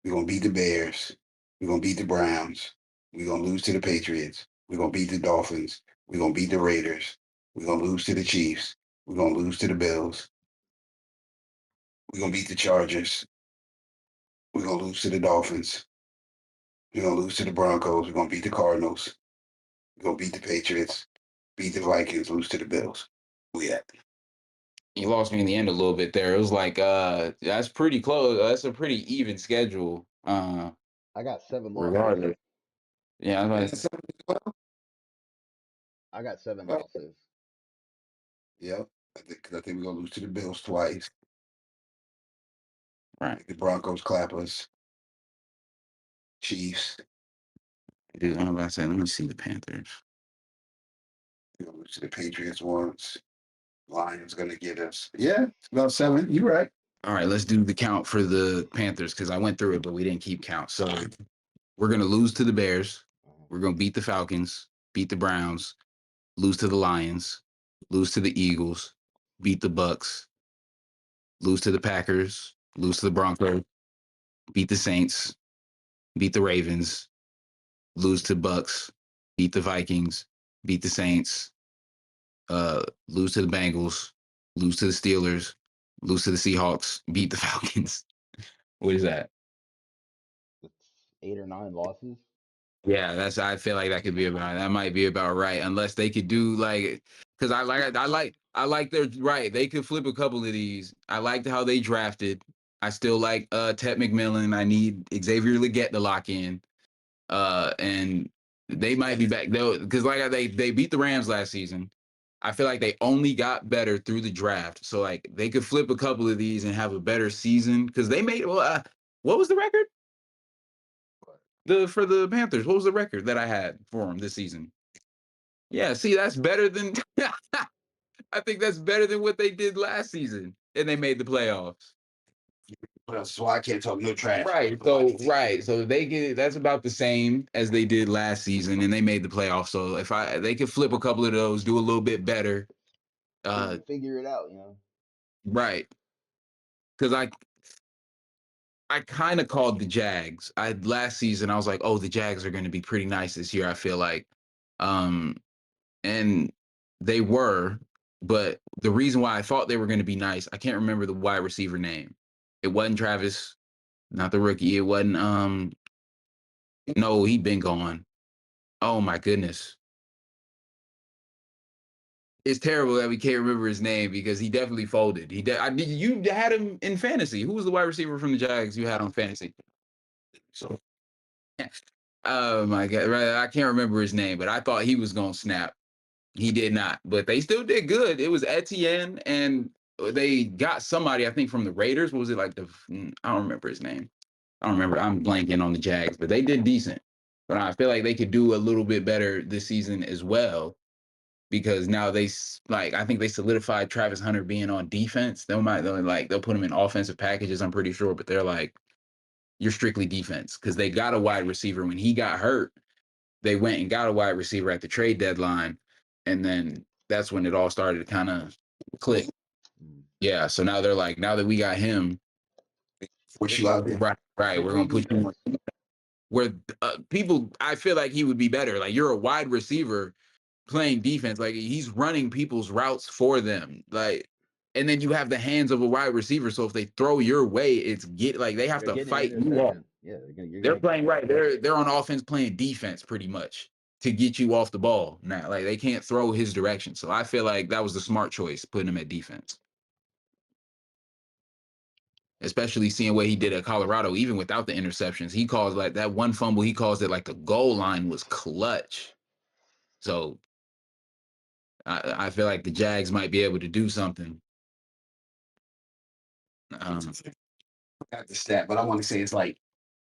We're gonna beat the Bears. We're gonna beat the Browns. We're gonna lose to the Patriots. We're gonna beat the Dolphins. We're gonna beat the Raiders. We're gonna lose to the Chiefs. We're gonna lose to the Bills. We're gonna beat the Chargers. We're gonna lose to the Dolphins. We're gonna lose to the Broncos. We're gonna beat the Cardinals. We're gonna beat the Patriots. Beat the Vikings. Lose to the Bills. Who we at? You lost me in the end a little bit there. It was like that's pretty close. That's a pretty even schedule. I got 7 losses. Regardless. Yeah, Yeah, that's I got seven well, losses. yep. I think we're gonna lose to the Bills twice. I right. think the Broncos clap us. Chiefs. Dude, I'm about to say, let me see the Panthers. We're gonna lose to the Patriots once. Lions gonna get us. Yeah, it's about 7. You're right. All right, let's do the count for the Panthers because I went through it, but we didn't keep count. So we're gonna lose to the Bears. Uh-huh. We're gonna beat the Falcons, beat the Browns, lose to the Lions, lose to the Eagles, beat the Bucks, lose to the Packers, lose to the Broncos, beat the Saints, beat the Ravens, lose to Bucks, beat the Vikings, beat the Saints, lose to the Bengals, lose to the Steelers, lose to the Seahawks, beat the Falcons. What is that? That's 8 or 9 losses. Yeah, that's. I feel like that could be about. That might be about right, unless they could do like, because I like their right. They could flip a couple of these. I liked how they drafted. I still like Ted McMillan. I need Xavier Legette to lock in. And they might be back though, because they beat the Rams last season. I feel like they only got better through the draft, so like they could flip a couple of these and have a better season because they made. Well, what was the record? For the Panthers, what was the record that I had for them this season? Yeah, see, that's better than I think that's better than what they did last season, and they made the playoffs. Well, so I can't talk no trash. So they get that's about the same as they did last season, and they made the playoffs. So if they could flip a couple of those, do a little bit better, uh, Figure it out. right? Because I kind of called the Jags. I last season I was like, oh, the Jags are going to be pretty nice this year. I feel like, um, and they were, but the reason why I thought they were going to be nice, I can't remember the wide receiver name. It wasn't Travis, not the rookie. It wasn't no, he'd been gone. Oh my goodness. It's terrible that we can't remember his name because he definitely folded. You had him in fantasy. Who was the wide receiver from the Jags you had on fantasy? So oh my god, right. I can't remember his name, but I thought he was gonna snap. He did not, but they still did good. It was Etienne, and they got somebody, I think, from the Raiders. What was it like? I don't remember his name. I don't remember. I'm blanking on the Jags, but they did decent. But I feel like they could do a little bit better this season as well because now like I think they solidified Travis Hunter being on defense. They'll put him in offensive packages. I'm pretty sure, but they're like you're strictly defense because they got a wide receiver when he got hurt. They went and got a wide receiver at the trade deadline, and then that's when it all started to kind of click. Mm. Yeah, so now they're like, now that we got him, What you out there? right, we're Strictly gonna put you defense. on. Where people, I feel like he would be better. Like you're a wide receiver playing defense, like he's running people's routes for them, like. And then you have the hands of a wide receiver, so if they throw your way, they have They're to getting an fight you off. interception. Yeah, you're They're gonna. playing right. They're on offense playing defense pretty much to get you off the ball. Now, like they can't throw his direction. So I feel like that was the smart choice, putting him at defense. Especially seeing what he did at Colorado, even without the interceptions. He calls like that one fumble, he calls it like the goal line was clutch. So I feel like the Jags might be able to do something. Got the stat, but I want to say it's like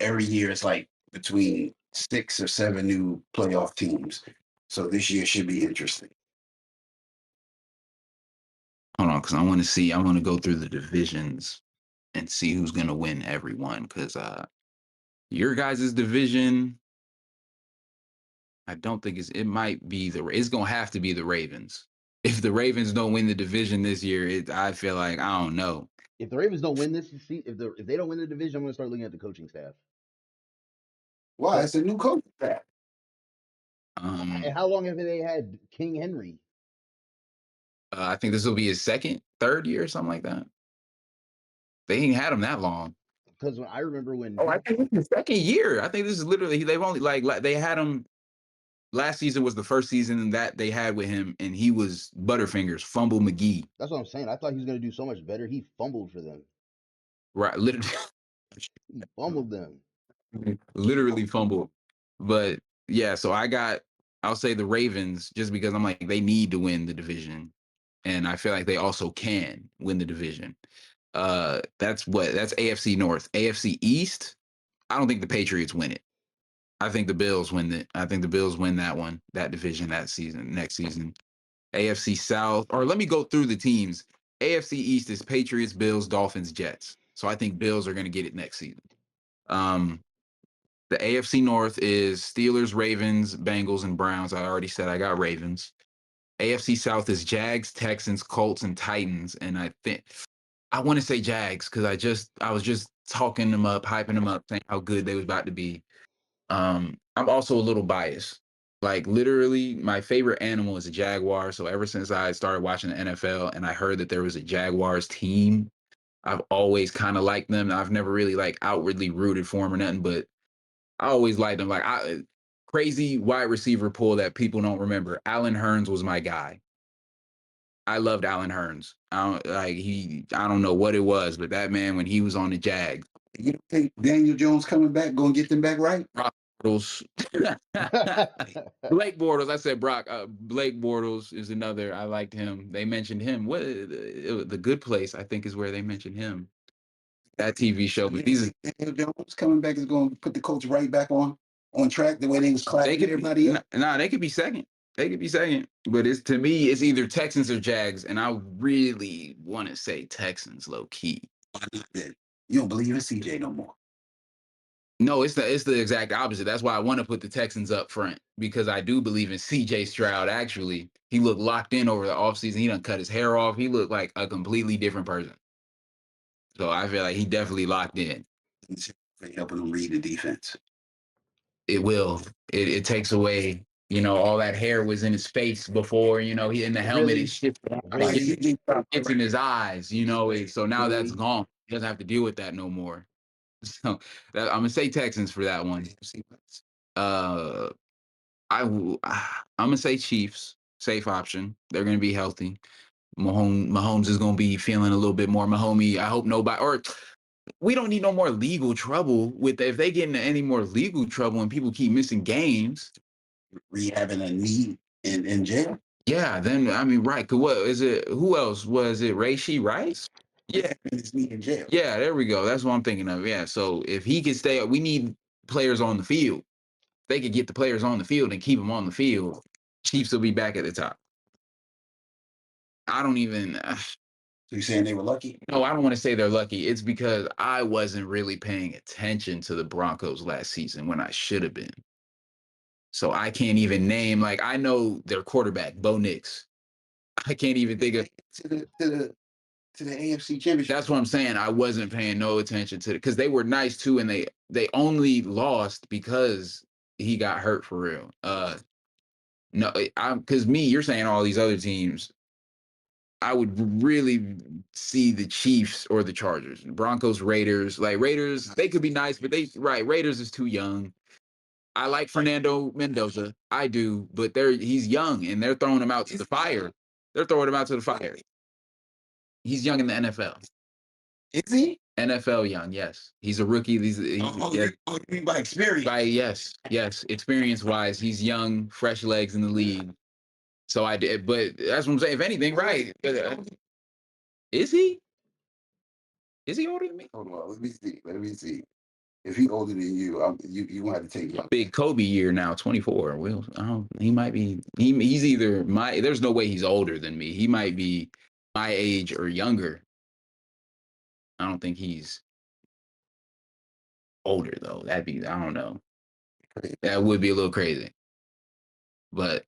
every year it's like between 6 or 7 new playoff teams. So this year should be interesting. Hold on, because I want to go through the divisions. and see who's gonna win every one. Because your guys' division, I don't think it might be it's gonna have to be the Ravens. If the Ravens don't win the division this year, I feel like I don't know. If the Ravens don't win this season, if they don't win the division, I'm gonna start looking at the coaching staff. Why? It's a new coach staff. And how long have they had King Henry? I think this will be his third year, or something like that. They ain't had him that long. Because I remember when. Oh, I think this is the second year. I think this is literally they've only they had him. Last season was the first season that they had with him, and he was Butterfingers, Fumble McGee. That's what I'm saying. I thought he was gonna do so much better. He fumbled for them. Right, literally, He fumbled them. literally fumbled. But yeah, so I'll say the Ravens just because I'm like they need to win the division, and I feel like they also can win the division. That's AFC North. AFC East, I don't think the Patriots win it. I think the Bills win it. I think the Bills win that division next season. AFC South, or let me go through the teams. AFC East is Patriots, Bills, Dolphins, Jets. So I think Bills are going to get it next season. The AFC North is Steelers, Ravens, Bengals, and Browns. I already said I got Ravens. AFC South is Jags, Texans, Colts, and Titans. And I think I want to say Jags because I was just talking them up, hyping them up, saying how good they was about to be. I'm also a little biased. Like literally, my favorite animal is a jaguar. So ever since I started watching the NFL and I heard that there was a Jaguars team, I've always kind of liked them. I've never really like outwardly rooted for them or nothing, but I always liked them. Like crazy wide receiver pool that people don't remember. Allen Hurns was my guy. I loved Allen Hurns. I don't know what it was, but that man when he was on the Jags, You don't think Daniel Jones coming back gonna get them back right? Bortles. Blake Bortles. I said Brock. Blake Bortles is another. I liked him. They mentioned him. What the Good Place? I think is where they mentioned him. That TV show. But these Daniel Jones coming back is going to put the Colts right back on track the way they was clapping everybody up. Nah, they could be second. They could be second. But it's to me, it's either Texans or Jags, and I really want to say Texans, low key. You don't believe in CJ no more. No, it's the exact opposite. That's why I want to put the Texans up front because I do believe in CJ Stroud. Actually, he looked locked in over the offseason. He done cut his hair off. He looked like a completely different person. So I feel like he definitely locked in. Helping him read the defense. It will. It takes away. All that hair was in his face before. He in the helmet. Really? It shifted. Really? It's in his eyes. So now that's gone. He doesn't have to deal with that no more. So I'm gonna say Texans for that one. Uh, I'm gonna say Chiefs, safe option. They're gonna be healthy. Mahomes is gonna be feeling a little bit more Mahomey. I hope nobody or we don't need no more legal trouble with if they get into any more legal trouble and people keep missing games. Rehabbing a knee in jail. Yeah, then I mean, right? Cause what is it? Who else was it? Rashee Rice? Yeah, his knee in jail. Yeah, there we go. That's what I'm thinking of. Yeah, so if he can stay, we need players on the field. They could get the players on the field and keep them on the field. Chiefs will be back at the top. I don't even. So you saying they were lucky? No, I don't want to say they're lucky. It's because I wasn't really paying attention to the Broncos last season when I should have been. So I can't even name. Like I know their quarterback, Bo Nix. I can't even think of to the AFC Championship. That's what I'm saying. I wasn't paying no attention to it because they were nice too, and they only lost because he got hurt for real. No, I'm because you're saying all these other teams. I would really see the Chiefs or the Chargers, Broncos, Raiders. Like Raiders, they could be nice, but Raiders is too young. I like Fernando Mendoza, I do, but he's young and they're throwing him out to the fire. They're throwing him out to the fire. He's young in the NFL. Is he? NFL young, yes. He's a rookie. You mean by experience? Yes. Experience wise, he's young, fresh legs in the league. So I did, but that's what I'm saying. If anything, right? Is he? Is he older than me? Hold on, let me see. If he's older than you, you want to take him. Big Kobe year now, 24. Will he might be? He's either my. There's no way he's older than me. He might be my age or younger. I don't think he's older though. That'd be, I don't know. That would be a little crazy. But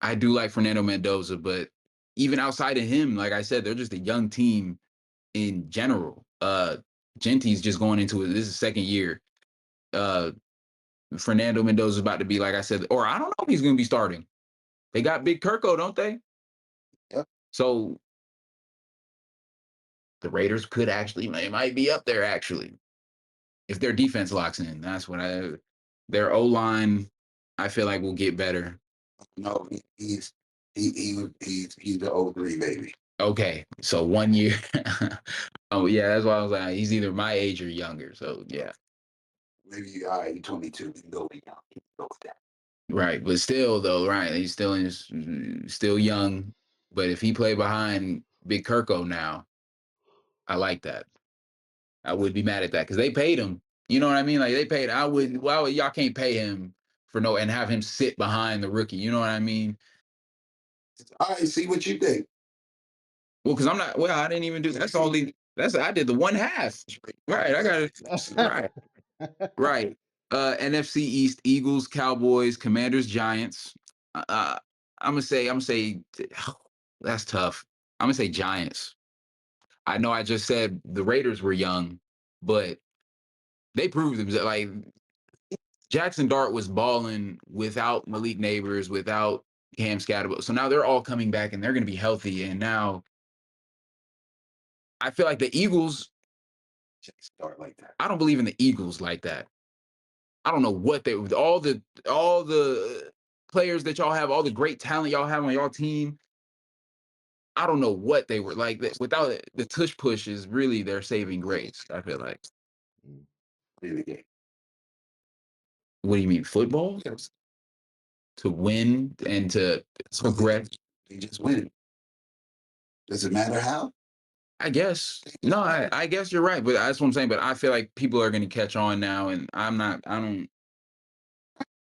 I do like Fernando Mendoza. But even outside of him, like I said, they're just a young team in general. Genti's just going into it. This is second year. Uh, Fernando Mendoza is about to be, like I said, or I don't know if he's going to be starting. They got Big Kirko, don't they? Yep. So the Raiders could actually, they might be up there actually if their defense locks in. That's what their O line, I feel like will get better. No, he's the 03 baby. Okay, so 1 year. Oh yeah, that's why I was like, he's either my age or younger. So yeah, Maybe all right, 22. You can go young. You can go with that. right. But still, though, right? He's still young. But if he play behind Big Kirko now, I like that. I would be mad at that because they paid him. You know what I mean? Like they paid. I would. Well, y'all can't pay him for no and have him sit behind the rookie. You know what I mean? All right, see what you think. Well, because I'm not. Well, I didn't even do. That's only. That's I did the one half. Right. I got it. Right. Right. NFC East: Eagles, Cowboys, Commanders, Giants. I'm gonna say that's tough. I'm gonna say Giants. I know I just said the Raiders were young, but they proved themselves. Like Jackson Dart was balling without Malik Neighbors, without Cam Scatterbo. So now they're all coming back and they're going to be healthy. And now I feel like the Eagles. Start like that. I don't believe in the Eagles like that. I don't know what they all the players that y'all have, all the great talent y'all have on y'all team. I don't know what they were like. Without it, the tush push is really their saving grace. I feel like. In the game. What do you mean football? Yes. To win and to progress? They just win. Does it matter how? I guess. No, I guess you're right, but that's what I'm saying. But I feel like people are going to catch on now, and I'm not. I don't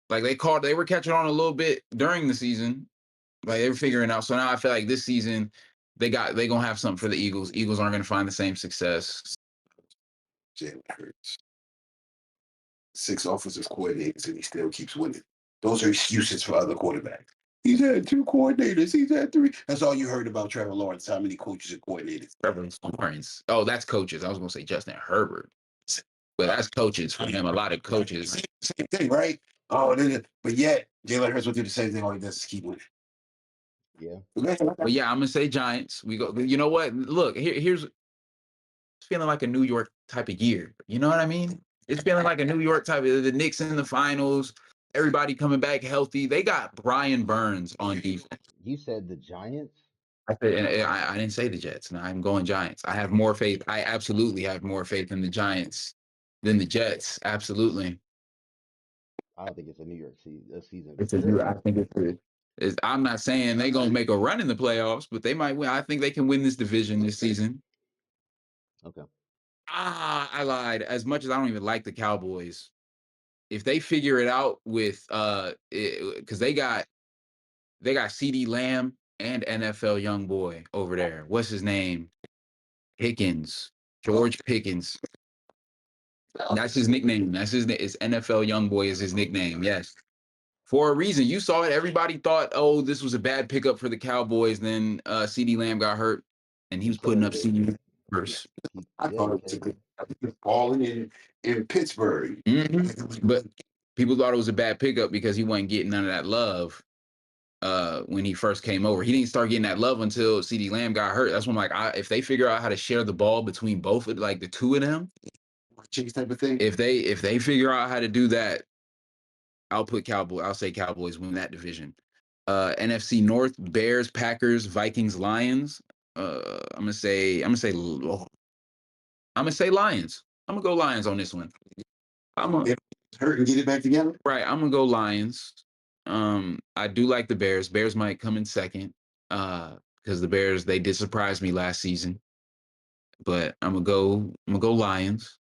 like they were catching on a little bit during the season, like they were figuring out. So now I feel like this season they gonna have something for the Eagles. Eagles aren't going to find the same success. Jalen Hurts. 6 offensive coordinators, and he still keeps winning. Those are excuses for other quarterbacks. He's had 2 coordinators. He's had 3. That's all you heard about Trevor Lawrence. How many coaches and coordinators? Trevor Lawrence. Oh, that's coaches. I was going to say Justin Herbert, but that's coaches for him. A lot of coaches. Same thing, right? Oh, but yet Jalen Hurts will do the same thing. All he does is keep winning. Yeah. But yeah, I'm gonna say Giants. We go. You know what? Look, here's it's feeling like a New York type of year. You know what I mean? It's feeling like a New York type of the Knicks in the finals. Everybody coming back healthy. They got Brian Burns on defense. You said the Giants? I said, and I didn't say the Jets. No, I'm going Giants. I have more faith. I absolutely have more faith in the Giants than the Jets. Absolutely. I don't think it's a New York season It's for the I think Giants. I'm not saying they're gonna make a run in the playoffs, but they might win. I think they can win this division this season. Okay. I lied. As much as I don't even like the Cowboys, if they figure it out with because they got CD Lamb and NFL young boy over there. What's his name? Pickens. George Pickens. That's his nickname. That's his name. It's NFL young boy is his nickname. Yes. For a reason. You saw it. Everybody thought, oh, this was a bad pickup for the Cowboys. Then CD Lamb got hurt and he was putting up CD first. I Yeah, thought he it was a carried them. good balling in Pittsburgh. But people thought it was a bad pickup because he wasn't getting none of that love when he first came over. He didn't start getting that love until CD Lamb got hurt. That's when I'm like, if they figure out how to share the ball between both of like the two of them, Chase type of thing. If they figure out how to do that, I'll say Cowboys win that division. NFC North: Bears, Packers, Vikings, Lions. I'm gonna say Lions. I'm gonna go Lions on this one. If hurt and get it back together. Right. I'm gonna go Lions. I do like the Bears. Bears might come in second. Because the Bears, they did surprise me last season. But I'm gonna go Lions.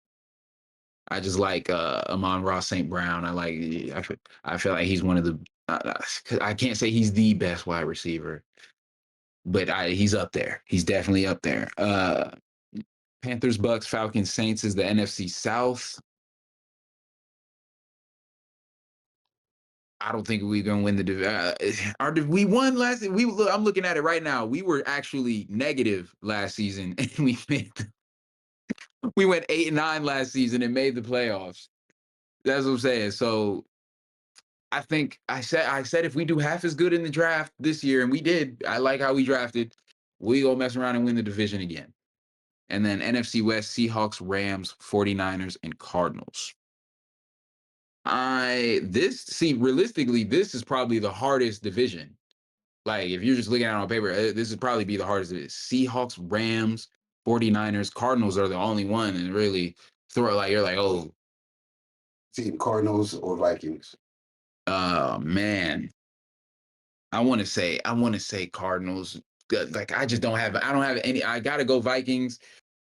I just like Amon-Ra St. Brown. I feel like he's one of the I can't say he's the best wide receiver, but he's up there. He's definitely up there. Panthers, Bucks, Falcons, Saints is the NFC South. I don't think we're gonna win the division. We won last? We look. I'm looking at it right now. We were actually negative last season, and we went 8-9 last season and made the playoffs. That's what I'm saying. So I think I said if we do half as good in the draft this year, and we did. I like how we drafted. We go mess around and win the division again. And then NFC West, Seahawks, Rams, 49ers, and Cardinals. Realistically, this is probably the hardest division. Like, if you're just looking at it on paper, this would probably be the hardest. Seahawks, Rams, 49ers, Cardinals are the only one, and really throw like you're like, oh, Team Cardinals or Vikings? Man, I want to say Cardinals. Like, I don't have any. I gotta go Vikings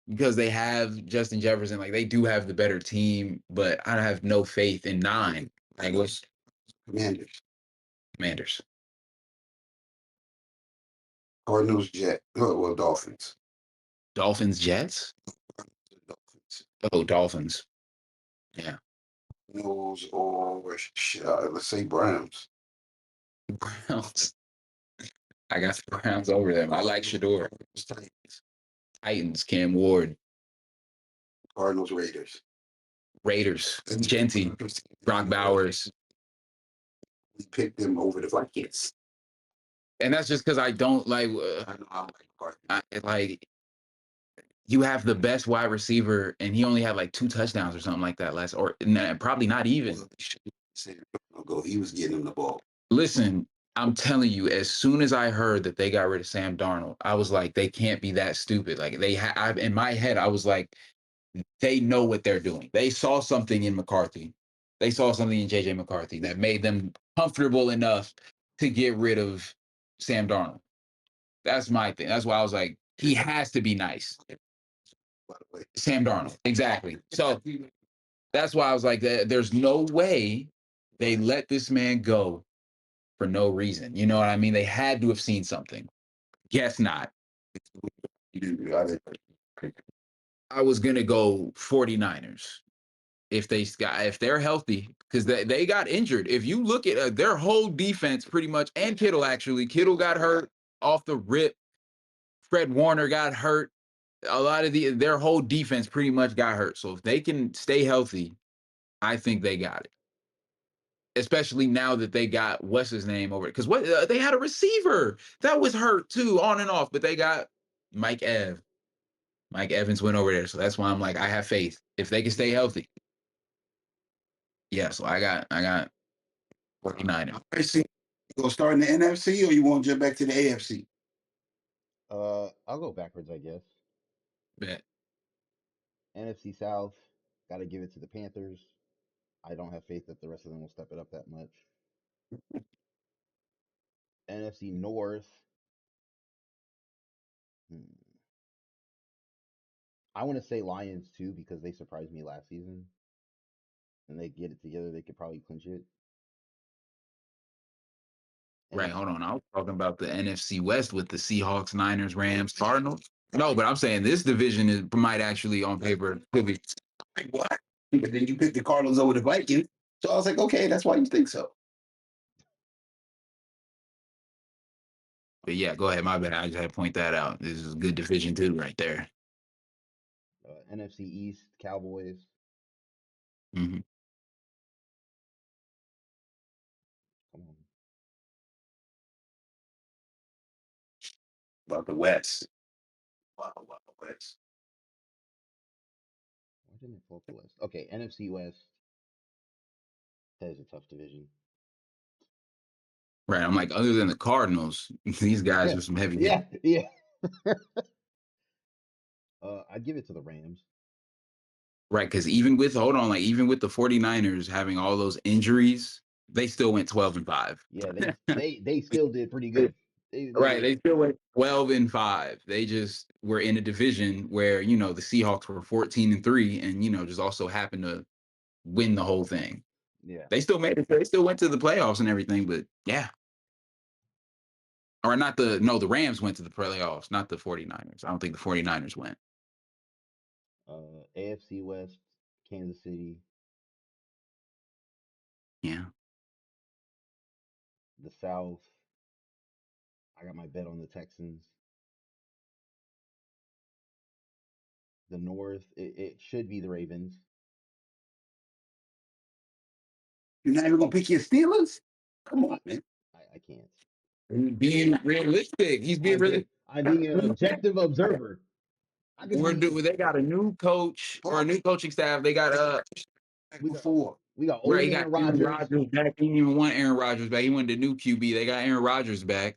because they have Justin Jefferson. Like, they do have the better team, but I have no faith in nine. Like, what's Commanders. Commanders? Cardinals, Jet. Oh, well, Dolphins. Dolphins, Jets. Dolphins. Oh, Dolphins. Yeah, Cardinals or let's say Browns. Browns. I got the Browns over them. I like Shador. Titans. Titans, Cam Ward. Cardinals, Raiders. Raiders, Genty, Brock Bowers. We picked them over the Vikings. And that's just because I don't like. I Like, you have the best wide receiver, and he only had like 2 touchdowns or something like that last, or probably not even. He was getting him the ball. Listen, I'm telling you, as soon as I heard that they got rid of Sam Darnold, I was like, they can't be that stupid. Like, in my head, I was like, they know what they're doing. They saw something in McCarthy. They saw something in JJ McCarthy that made them comfortable enough to get rid of Sam Darnold. That's my thing. That's why I was like, he has to be nice. By the way, Sam Darnold. Exactly. So that's why I was like, there's no way they let this man go for no reason. You know what I mean? They had to have seen something. Guess not. I was gonna go 49ers if they're healthy, because they got injured. If you look at their whole defense pretty much, and Kittle, actually, Kittle got hurt off the rip. Fred Warner got hurt. A lot of their whole defense pretty much got hurt. So if they can stay healthy, I think they got it. Especially now that they got what's his name over it, because they had a receiver that was hurt too, on and off, but they got Mike Evans went over there, so that's why I'm like, I have faith if they can stay healthy. Yeah, so I got 49ers. I see. You gonna start in the NFC or you want to jump back to the AFC? I'll go backwards, I guess. Bet. NFC South, got to give it to the Panthers. I don't have faith that the rest of them will step it up that much. NFC North, hmm, I want to say Lions too because they surprised me last season, and they get it together, they could probably clinch it. Right, NFC, hold on. I was talking about the NFC West with the Seahawks, Niners, Rams, Cardinals. No, but I'm saying this division might actually on paper could be. Like, what? But then you picked the Cardinals over the Vikings. So I was like, okay, that's why you think so. But yeah, go ahead. My bad. I just had to point that out. This is a good division too, right there. NFC East, Cowboys. Hmm. Come on, About the West. Wow, West. why didn't it pull up the list? Okay, NFC West. That is a tough division. Right. I'm like, other than the Cardinals, these guys Yeah, are some heavy hitters. yeah, yeah. I'd give it to the Rams. Right. Because even with the 49ers having all those injuries, they still went 12-5. Yeah, they still did pretty good. They Right. did. They still went 12-5. They just were in a division where, the Seahawks were 14-3 and, just also happened to win the whole thing. Yeah. They still made it. They still went to the playoffs and everything, but yeah. Or not the Rams went to the playoffs, not the 49ers. I don't think the 49ers went. AFC West, Kansas City. Yeah. The South, I got my bet on the Texans. The North, it should be the Ravens. You're not even gonna pick your Steelers? Come on, man. I can't. He's being realistic. He's being realistic. I'm being an objective observer. I can We're see do they got a new coach or a new coaching staff. They got we got Before. we got right, old he got Aaron Aaron Rodgers. Rodgers back. He didn't even want Aaron Rodgers back. He wanted the new QB. They got Aaron Rodgers back.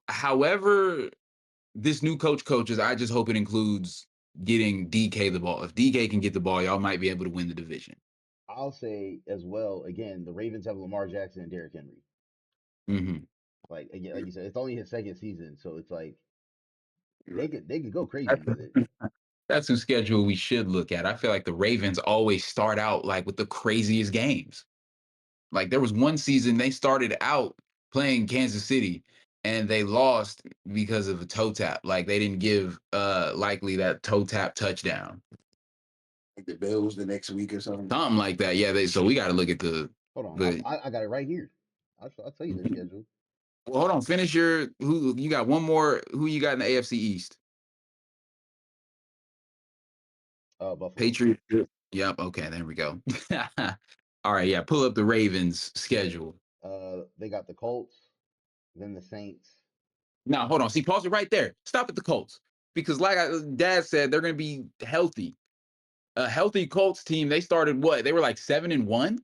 However, this new coaches, I just hope it includes getting DK the ball. If DK can get the ball, y'all might be able to win the division. I'll say as well. Again, the Ravens have Lamar Jackson and Derrick Henry. Hmm. Like again, like you said, it's only his second season, so it's like You're right. they could go crazy That's, with it. that's the schedule we should look at. I feel like the Ravens always start out like with the craziest games. Like there was one season they started out playing Kansas City and they lost because of a toe tap. Like they didn't give likely that toe tap touchdown. Like the Bills the next week or something. Something like that. Yeah, so we got to look at Hold on, the I got it right here. I'll tell you their well, schedule. hold on, finish your who you got one more who you got in the AFC East? Buffalo. Patriots. Yep, okay, there we go. All right, yeah, pull up the Ravens schedule. They got the Colts, then the Saints. Now, hold on. See, pause it right there. Stop at the Colts. Because like Dad said, they're going to be healthy. A healthy Colts team, they started what? They were like 7-1.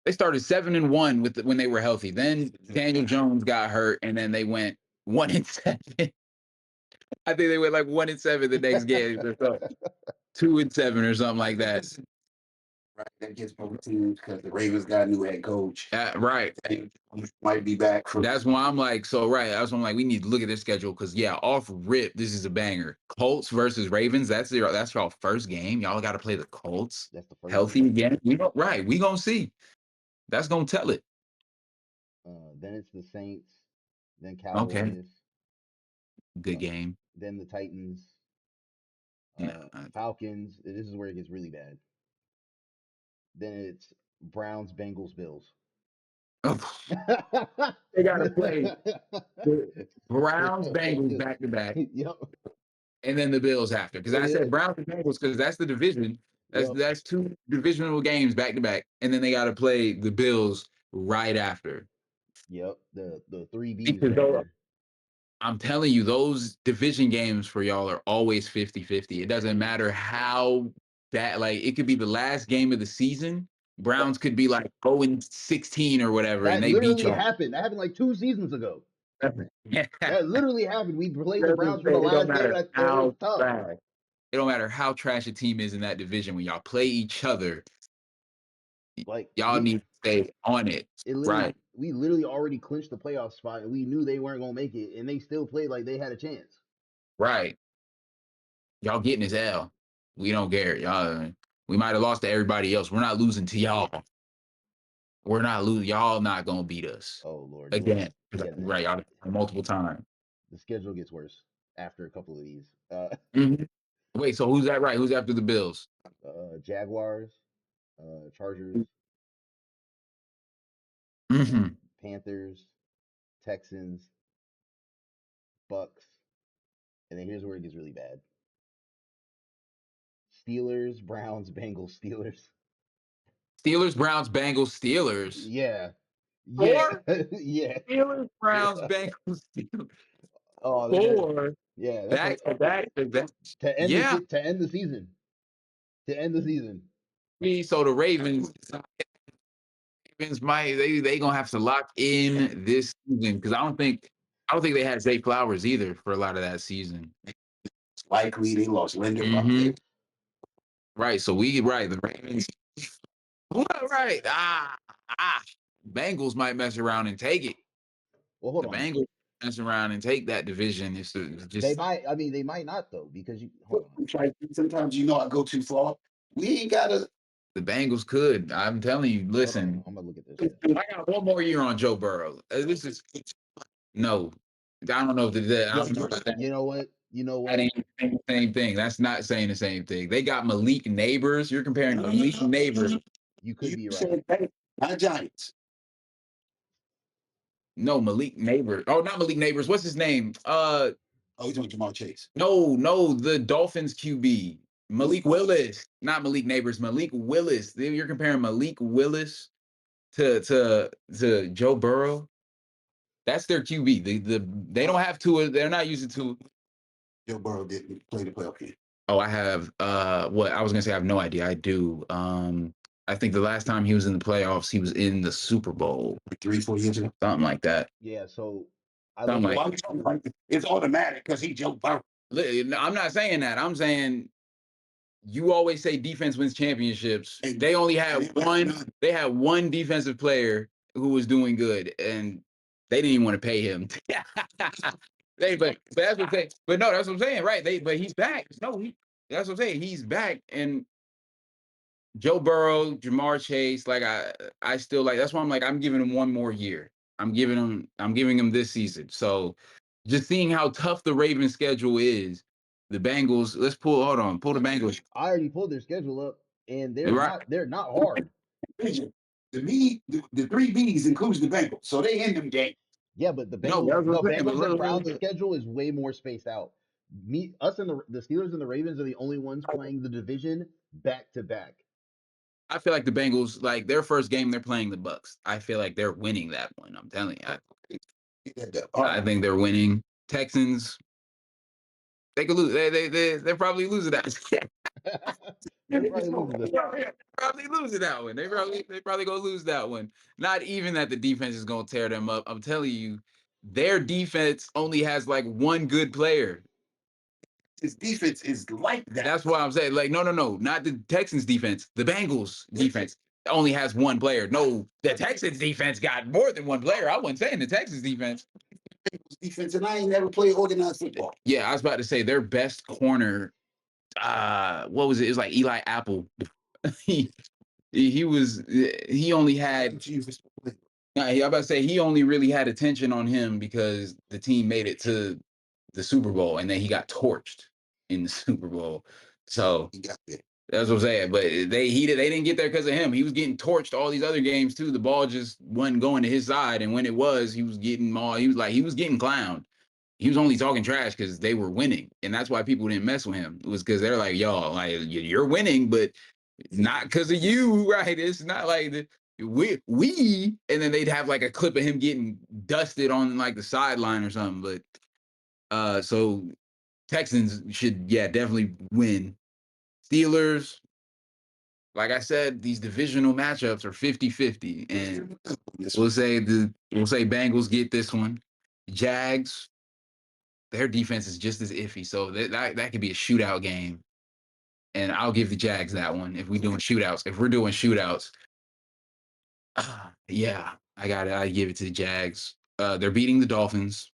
They started 7-1 when they were healthy. Then Daniel Jones got hurt, and then they went 1-7. I think they went like 1-7 the next game, or so 2-7 or something like that. Right. That gets both teams because the Ravens got a new head coach. Right. And might be back for That's why I'm like, so right. That's why I'm like, we need to look at this schedule because yeah, off rip, this is a banger. Colts versus Ravens. That's y'all first game. Y'all got to play the Colts That's the first healthy game. again. We don't right. We gonna see. That's gonna tell it. Then it's the Saints, then Okay, Cowboys, good uh, game. then the Titans, No, Falcons. This is where it gets really bad. Then it's Browns, Bengals, Bills. they gotta play the Browns, Bengals back to back, Yep. and then the Bills after. Because I said Browns and Bengals because that's the division. That's Yep. that's two divisional games back to back, and then they got to play the Bills right after. Yep. The three Bs Because right there. I'm telling you, those division games for y'all are always 50-50. It doesn't matter how bad, like it could be the last game of the season. That Browns could be like 0-16 or whatever, and that they beat literally y'all. happened. That happened like 2 seasons ago. Yeah. That literally happened. We played the Browns for the It don't last game, matter and it was how tough. trash. It don't matter how trash a team is in that division. When y'all play each other, Like y'all we, need to stay on it. it literally, Right. we literally already clinched the playoff spot, and we knew they weren't gonna make it, and they still played like they had a chance. Right. Y'all getting his L. We don't care. Y'all, we might have lost to everybody else. We're not losing to y'all. We're not losing. Y'all not gonna beat us Oh Lord, again. yeah. Right? Y'all multiple times. The schedule gets worse after a couple of these. Mhm. Wait, so who's that? Right? Who's after the Bills? Jaguars, Chargers, uh, Hmm. Panthers, Texans, Bucks, and then here's where it gets really bad: Steelers, Browns, Bengals, Steelers. Steelers, Browns, Bengals, Steelers. Yeah, yeah, Four. yeah, Steelers, Browns, yeah. Bengals, Steelers. Oh, Four. yeah. That's Back like to back to back. to end Yeah. to end the season. To end the season. So the Ravens might they gonna have to lock in this season because I don't think they had Zay Flowers either for a lot of that season. it's likely they lost Linderbaum. Hmm. Right. So the Ravens. What? Right. Bengals might mess around and take it. Well, hold The on. Bengals mess around and take that division. It's They just might. I mean, they might not though because you hold on. Like, sometimes I go too far. We ain't gotta the Bengals could. I'm telling you. Hold on. Listen, I'm gonna look at their I schedule. got one more year on Joe Burrow. This is no. I don't know if the I Yo, don't know if that. you know what? You know That what? ain't the same thing. That's not saying the same thing. They got Malik Neighbors. You're comparing Malik Neighbors. You could You be right. said that, not Giants. No, Malik Neighbors. Oh, not Malik Neighbors. What's his name? Oh, he's talking Jamal Chase. No, the Dolphins QB. Malik Willis. Not Malik Neighbors. Malik Willis. You're comparing Malik Willis to Joe Burrow. That's their QB. They don't have two. They're not using two. Joe Burrow didn't play the playoff game. Oh, I have what I was gonna say, I have no idea. I do. I think the last time he was in the playoffs, he was in the Super Bowl. Like 3, 4 years ago. Something like that. Yeah. So I Something looked like up. Why we talking like this? It's automatic because he Joe Burrow. I'm not saying that. I'm saying you always say defense wins championships. And They only had they one. none. They had one defensive player who was doing good, and they didn't even want to pay him. but that's what I'm saying. But no, that's what I'm saying, right? But he's back. No, that's what I'm saying. He's back, and Joe Burrow, Jamar Chase, like I still like. That's why I'm like I'm giving him one more year. I'm giving him this season. So just seeing how tough the Ravens schedule is, the Bengals. Let's pull the Bengals. I already pulled their schedule up, and Right. they're not hard. Vision. To me, the three B's includes the Bengals, so they in them games. Yeah, but No, that's what I'm saying. But And look, Browns schedule is way more spaced out. Us and the Steelers and the Ravens are the only ones playing the division back to back. I feel like the Bengals, like their first game, they're playing the Bucks. I feel like they're winning that one. I'm telling you, I think they're winning. Texans, they could lose. They're probably losing that. They're probably losing this. Probably losing that one. They probably gonna lose that one. Not even that the defense is gonna tear them up. I'm telling you, their defense only has like one good player. His defense is like that. That's why I'm saying, like, no, not the Texans defense. The Bengals defense only has one player. No, the Texans defense got more than one player. I wasn't saying the Texans defense. Defense, and I ain't never played organized football. Yeah, I was about to say their best corner. What was it? It was like Eli Apple. he he only had. I about to say he only really had attention on him because the team made it to the Super Bowl and then he got torched in the Super Bowl. So He got there. that's what I'm saying. But they didn't get there because of him. He was getting torched all these other games too. The ball just wasn't going to his side, and when it was, he was getting all. He was getting clowned. He was only talking trash because they were winning, and that's why people didn't mess with him. It was because they're like, "Y'all, like you're winning, but not because of you, right? It's not like we." And then they'd have like a clip of him getting dusted on like the sideline or something. But so Texans should definitely win. Steelers, like I said, these divisional matchups are 50-50. And we'll say Bengals get this one. Jags, their defense is just as iffy. So that could be a shootout game. And I'll give the Jags that one if we're doing shootouts. If we're doing shootouts, yeah, I give it to the Jags. They're beating the Dolphins.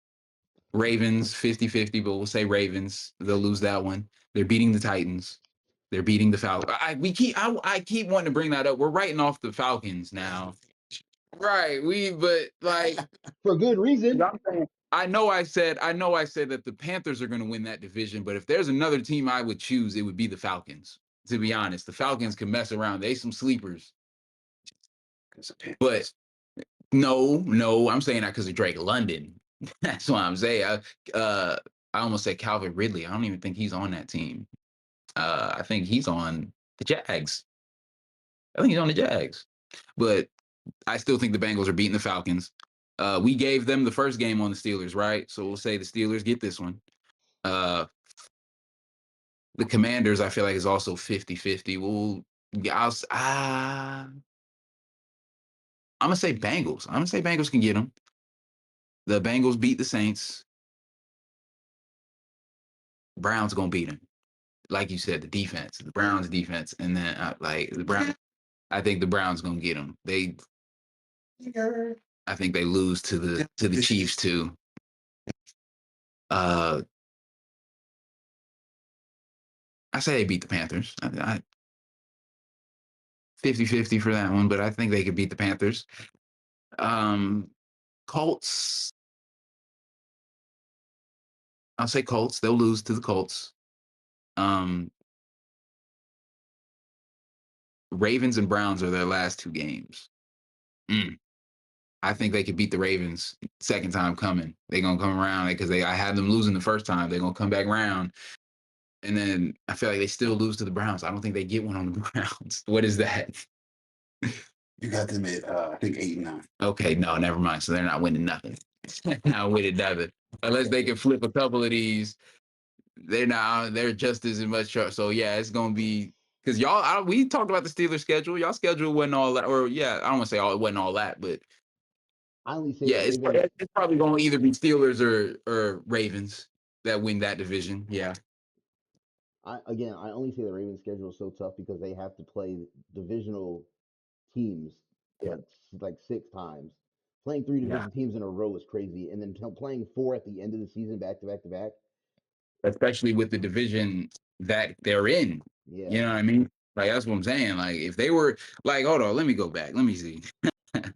Ravens 50-50, but we'll say Ravens. They'll lose that one. They're beating the Titans. They're beating the Falcons. I keep wanting to bring that up. We're writing off the Falcons now. Right. But like For good reason. I know I said that the Panthers are going to win that division, but if there's another team I would choose, it would be the Falcons. To be honest, the Falcons can mess around. They some sleepers. But no, I'm saying that because of Drake London. That's what I'm saying. I almost said Calvin Ridley. I don't even think he's on that team. I think he's on the Jags. I think he's on the Jags. But I still think the Bengals are beating the Falcons. We gave them the first game on the Steelers, right? So we'll say the Steelers get this one. Uh, the Commanders, I feel like, is also 50-50. I'm going to say Bengals. I'm going to say Bengals can get them. The Bengals beat the Saints. Browns going to beat them. Like you said, the Browns defense. And then the Browns, I think the Browns going to get them. I think they lose to the Chiefs too. I say they beat the Panthers. 50-50 for that one, but I think they could beat the Panthers. Colts. I'll say Colts. They'll lose to the Colts. Um, Ravens and Browns are their last two games. Mm. I think they could beat the Ravens second time coming. They're gonna come around because I had them losing the first time. They're gonna come back around, and then I feel like they still lose to the Browns. I don't think they get one on the Browns. What is that? You got them at I think 8-9. Okay, no, never mind. So they're not winning nothing. Not winning nothing unless they can flip a couple of these. They're not. They're just as much. So yeah, it's gonna be because we talked about the Steelers schedule. Y'all schedule wasn't all that, or yeah, I don't want to say all it wasn't all that, but I only say yeah, the Ravens. it's probably going to either be Steelers or Ravens that win that division. Yeah, I only say the Ravens schedule is so tough because they have to play divisional teams yeah, like six times. Playing three yeah. division teams in a row is crazy, and then playing four at the end of the season back to back to back. Especially with the division that they're in. Yeah, You know what I mean? Like that's what I'm saying. Like if they were like, hold on, let me go back. Let me see. I'm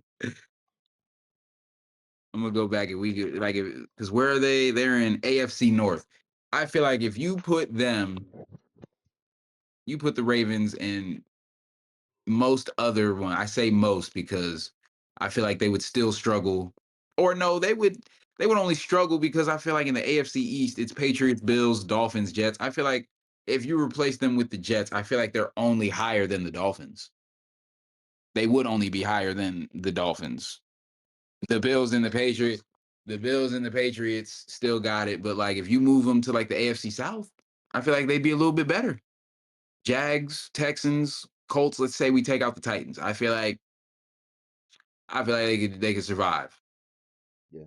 gonna go back and we could like because where are they? They're in AFC North. I feel like if you put the Ravens in most other one. I say most because I feel like they would still struggle. Or no, they would only struggle because I feel like in the AFC East, it's Patriots, Bills, Dolphins, Jets. I feel like if you replace them with the Jets, I feel like they're only higher than the Dolphins. They would only be higher than the Dolphins. The Bills and the Patriots, the Bills and the Patriots still got it, but like if you move them to like the AFC South, I feel like they'd be a little bit better. Jags, Texans, Colts, let's say we take out the Titans. I feel like they could survive. yeah.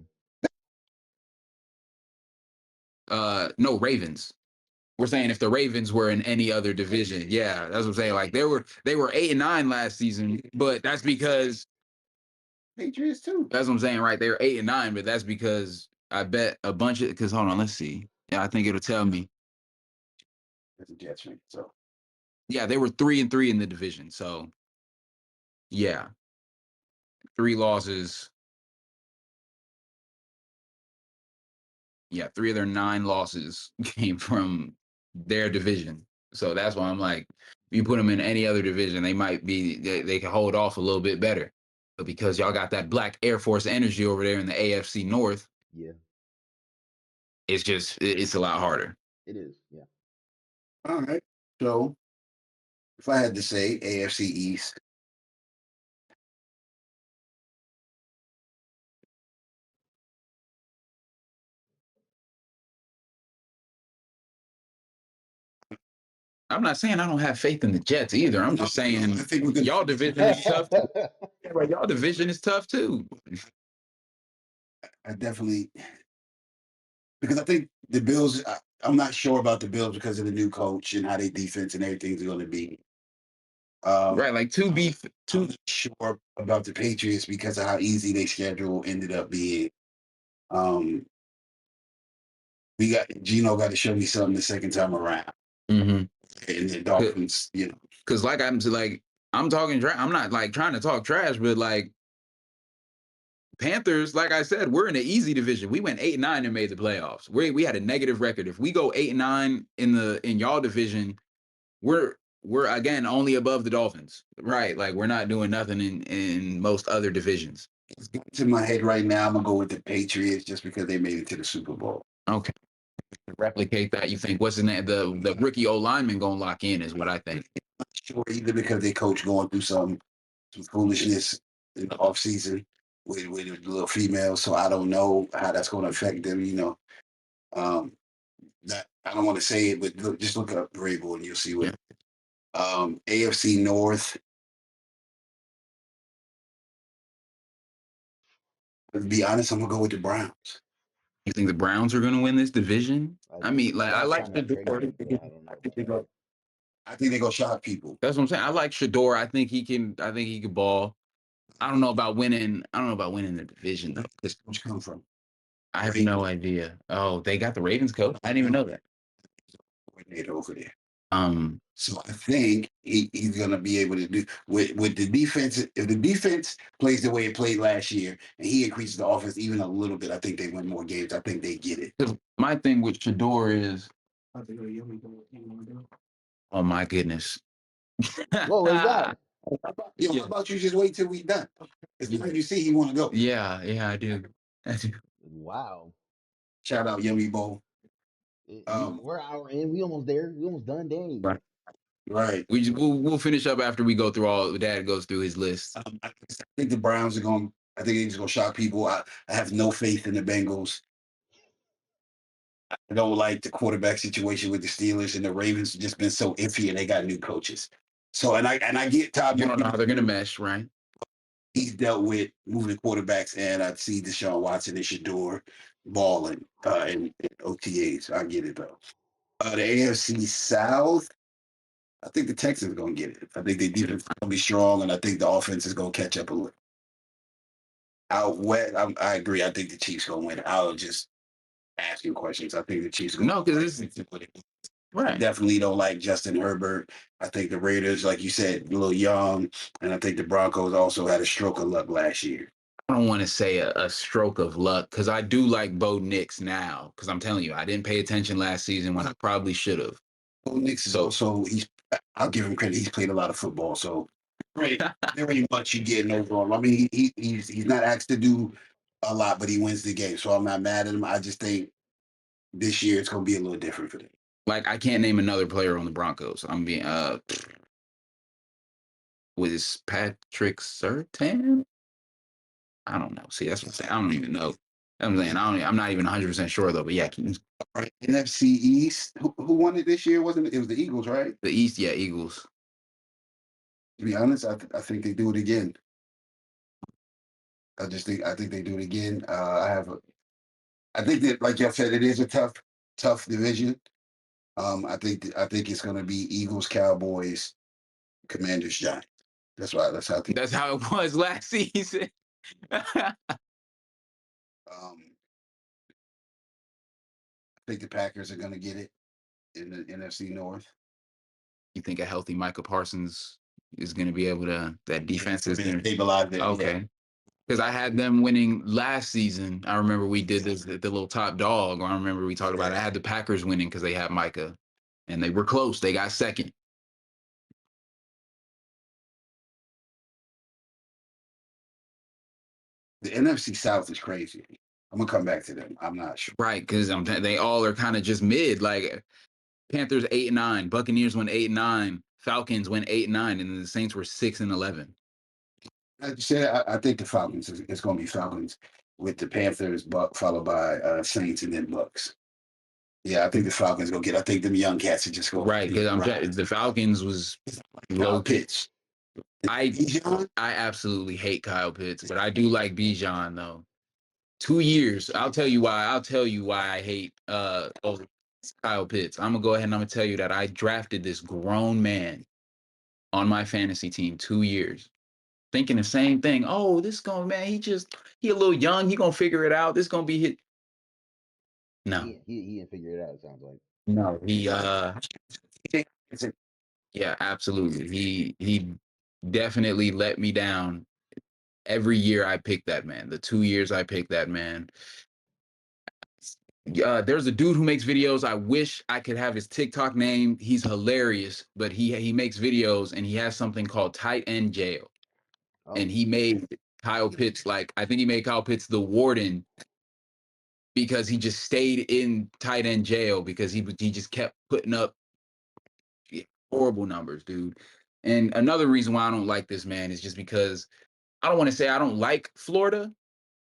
No, Ravens. We're saying if the Ravens were in any other division, yeah, that's what I'm saying. Like they were 8-9 last season, but that's because Patriots too. that's what I'm saying, right? They were 8-9, but that's because I bet a bunch of because hold on, let's see. Yeah, I think it'll tell me. That's a Jets fan. So Yeah, they were 3-3 in the division. So yeah, three losses. Yeah, three of their 9 losses came from their division. So that's why I'm like, you put them in any other division, they can hold off a little bit better. But because y'all got that black Air Force energy over there in the AFC North, Yeah, it's a lot harder. it is. Yeah. all right. So if I had to say AFC East, I'm not saying I don't have faith in the Jets either. I'm just saying I think we're gonna. y'all division is tough. Yeah, like, y'all division is tough too. I definitely because I think the Bills. I'm not sure about the Bills because of the new coach and how their defense and everything's going to be. Right, like I'm not sure about the Patriots because of how easy their schedule ended up being. Um, we got Gino got to show me something the second time around, mm-hmm. and the Dolphins, Because I'm talking trash. I'm not like trying to talk trash, but like Panthers, like I said, we're in an easy division. We went 8-9 and made the playoffs. We had a negative record. If we go 8-9 in y'all division, we're again only above the Dolphins. Right. Like we're not doing nothing in most other divisions. It's in my head right now. I'm gonna go with the Patriots just because they made it to the Super Bowl. Okay. To replicate that, you think what's the name? The rookie O lineman gonna lock in is what I think. Not sure either because their coach going through some foolishness in the off season with the little female. So I don't know how that's going to affect them. Um, that I don't want to say it, but just look up Vrabel and you'll see what. Yeah. AFC North. To be honest, I'm gonna go with the Browns. You think the Browns are gonna win this division? I I do. mean, like I Last like time I Shador. traded, but I don't know I think about they that. go. I think they go shock people. That's what I'm saying. I like Shador. I think he can. I think he can ball. I don't know about winning. I don't know about winning the division though. 'Cause Where's it come from? I have Ravens no idea. Oh, they got the Ravens coach. I didn't even know that. coordinator over there. So I think he's going to be able to do with the defense. If the defense plays the way it played last year, and he increases the offense even a little bit, I think they win more games. I think they get it. 'Cause my thing with Shador is, oh my goodness. What was that? Yo, how about you just wait till we done? As soon as you see he want to go. Yeah, yeah, I do. I do. Wow. Shout out Yummy Bowl. We're an hour in. We almost there. We almost done. Dang. Right. Right. We'll finish up after we go through all. Dad goes through his list. I think the Browns are going. I think they're just going to shock people. I have no faith in the Bengals. I don't like the quarterback situation with the Steelers and the Ravens. Just been so iffy, and they got new coaches. So I get Todd. You don't know how they're gonna mesh, right? He's dealt with moving quarterbacks, and I see Deshaun Watson and Shador balling in OTAs. I get it though. The AFC South, I think the Texans are going to get it. I think the defense is going to be strong, and I think the offense is going to catch up a little. Out west, I agree. I think the Chiefs going to win. I'll just ask you questions. I think the Chiefs going No, because it's to win. right. Definitely don't like Justin Herbert. I think the Raiders, like you said, a little young, and I think the Broncos also had a stroke of luck last year. I don't want to say a stroke of luck because I do like Bo Nix now. Because I'm telling you, I didn't pay attention last season when I probably should have. Bo Nix is also I'll give him credit. He's played a lot of football, so very much you getting overall. I mean, he's not asked to do a lot, but he wins the game. So I'm not mad at him. I just think this year it's going to be a little different for them. Like I can't name another player on the Broncos. I'm being was Patrick Surtain? I don't know. See, that's what I'm saying. I don't even know. I'm saying I'm not even 100% sure though. But yeah, All right, NFC East. Who won it this year? Wasn't it? It was the Eagles, right? the East, yeah, Eagles. To be honest, I think they do it again. I think they do it again. I think that, like y'all said, it is a tough division. I think it's going to be Eagles, Cowboys, Commanders, Giants. That's right. That's how I think. That's how it was last season. Um, I think the Packers are going to get it in the NFC North. You think a healthy Michael Parsons is going to be able to? That defense is going to stabilize it. Okay. Because I had them winning last season. I remember we did this the little top dog. I remember we talked about it. I had the Packers winning because they had Micah, and they were close. They got second. The NFC South is crazy. I'm gonna come back to them. I'm not sure. Right, because they all are kind of just mid. Like Panthers 8-9, Buccaneers went 8-9, Falcons went 8-9, and then the Saints were 6-11. Like you said, I think the Falcons it's going to be Falcons with the Panthers, followed by Saints and then Bucks. Yeah, I think the Falcons go get. I think them young cats are just going Right, because the Falcons was low pitch. I absolutely hate Kyle Pitts, but I do like Bijan though. 2 years. I'll tell you why. I'll tell you why I hate Kyle Pitts. I'm gonna go ahead and I'm gonna tell you that I drafted this grown man on my fantasy team 2 years, thinking the same thing. Oh, this gonna man, he a little young. He gonna figure it out. This gonna be hit. No, He didn't figure it out. It sounds like. no. Yeah, absolutely. He definitely let me down. Every year I picked that man. The 2 years I picked that man. There's a dude who makes videos. I wish I could have his TikTok name. He's hilarious, but he makes videos and he has something called Tight End Jail. Oh. And he made Kyle Pitts I think he made Kyle Pitts the warden because he just stayed in tight end jail because he just kept putting up horrible numbers, dude. And another reason why I don't like this man is just because I don't want to say I don't like Florida,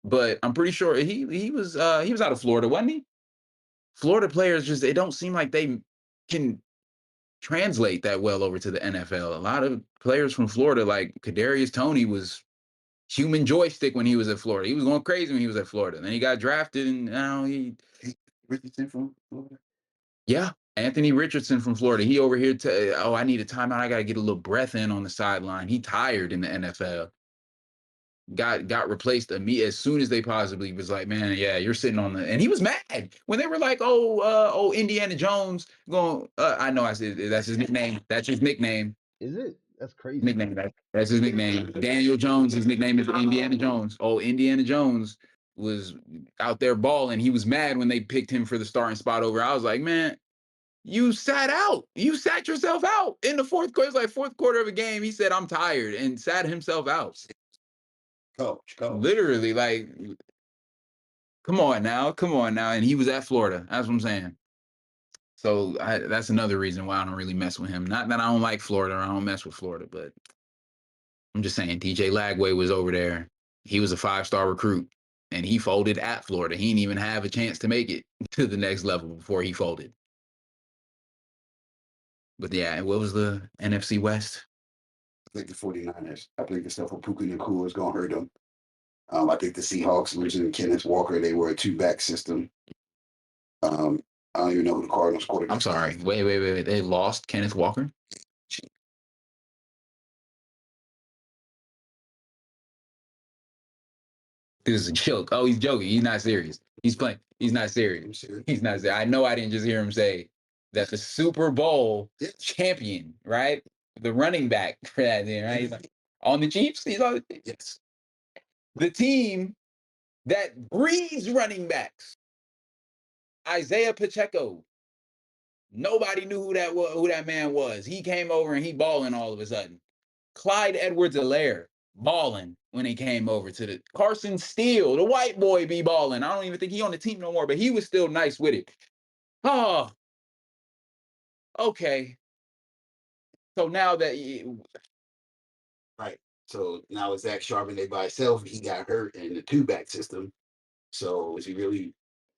but I'm pretty sure he was out of Florida, wasn't he? Florida players just they don't seem like they can translate that well over to the NFL. A lot of players from Florida, like Kadarius Toney, was human joystick when he was at Florida. He was going crazy when he was at Florida. And then he got drafted, and now Richardson from Florida. Yeah, Anthony Richardson from Florida. He over here I need a timeout. I got to get a little breath in on the sideline. He tired in the NFL. got replaced as soon as they possibly was like, man, yeah, you're sitting on the, and he was mad when they were like, oh, Indiana Jones going. I know I said that's his nickname. That's his nickname. Is it? That's crazy. Nickname. That's his nickname. Daniel Jones. His nickname is Indiana Jones. Oh, Indiana Jones was out there balling. He was mad when they picked him for the starting spot over. I was like, man, you sat out. You sat yourself out in the fourth quarter. It's like fourth quarter of a game. He said, I'm tired, and sat himself out. Coach. Literally, like, come on now. And he was at Florida. That's what I'm saying. So that's another reason why I don't really mess with him. Not that I don't like Florida or I don't mess with Florida, but I'm just saying DJ Lagway was over there. He was a 5-star recruit and he folded at Florida. He didn't even have a chance to make it to the next level before he folded. But yeah, what was the NFC West? I think the 49ers. I think the stuff with Puka Nacua is going to hurt them. I think the Seahawks losing Kenneth Walker, they were a two-back system. I don't even know who the Cardinals quarterback. I'm sorry. Wait. They lost Kenneth Walker? This is a joke. Oh, he's joking. He's not serious. He's playing. He's not serious. He's not serious. I know I didn't just hear him say that the Super Bowl champion, right? The running back for that, right? He's like, on the Chiefs. He's on. Yes. The team that breeds running backs. Isaiah Pacheco. Nobody knew who that man was. He came over and he balling all of a sudden. Clyde Edwards-Helaire balling when he came over to the Carson Steele, the white boy be balling. I don't even think he on the team no more, but he was still nice with it. Oh, okay. So now that right. So now it's Zach Charbonnet by himself. He got hurt in the two-back system. So is he really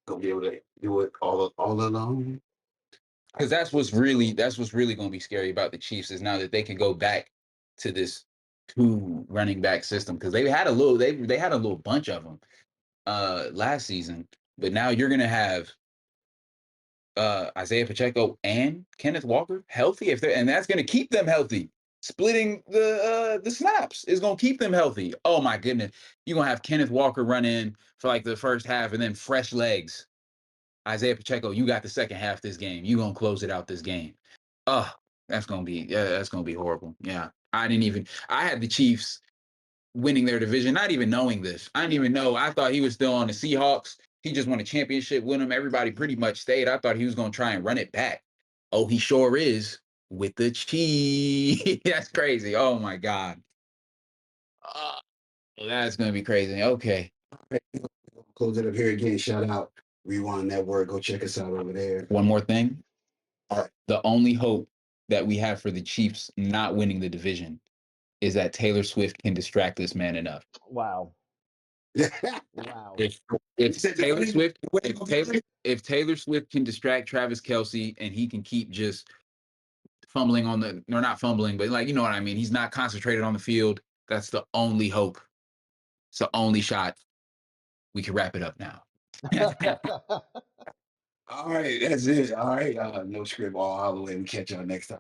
gonna be able to do it all alone? because that's what's really going to be scary about the Chiefs is now that they can go back to this 2 running back system because they had a little bunch of them last season, but now you're going to have Isaiah Pacheco and Kenneth Walker healthy and that's going to keep them healthy. Splitting the snaps is going to keep them healthy. Oh my goodness. You're going to have Kenneth Walker run in for like the first half and then fresh legs. Isaiah Pacheco, you got the second half of this game. You're going to close it out this game. That's going to be horrible. Yeah. I had the Chiefs winning their division, not even knowing this. I didn't even know. I thought he was still on the Seahawks. He just won a championship with them. Everybody pretty much stayed. I thought he was going to try and run it back. Oh, he sure is with the Chiefs. That's crazy. Oh, my God. That's going to be crazy. Okay. Close it up here again. Shout out Rewind Network. Go check us out over there. One more thing. All right. The only hope that we have for the Chiefs not winning the division is that Taylor Swift can distract this man enough. Wow. Wow. If Taylor Swift can distract Travis Kelce and he can keep just fumbling or not fumbling, but like, you know what I mean? He's not concentrated on the field. That's the only hope. It's the only shot. We can wrap it up now. All right, that's it. All right, no script, all Holloway. We catch y'all next time.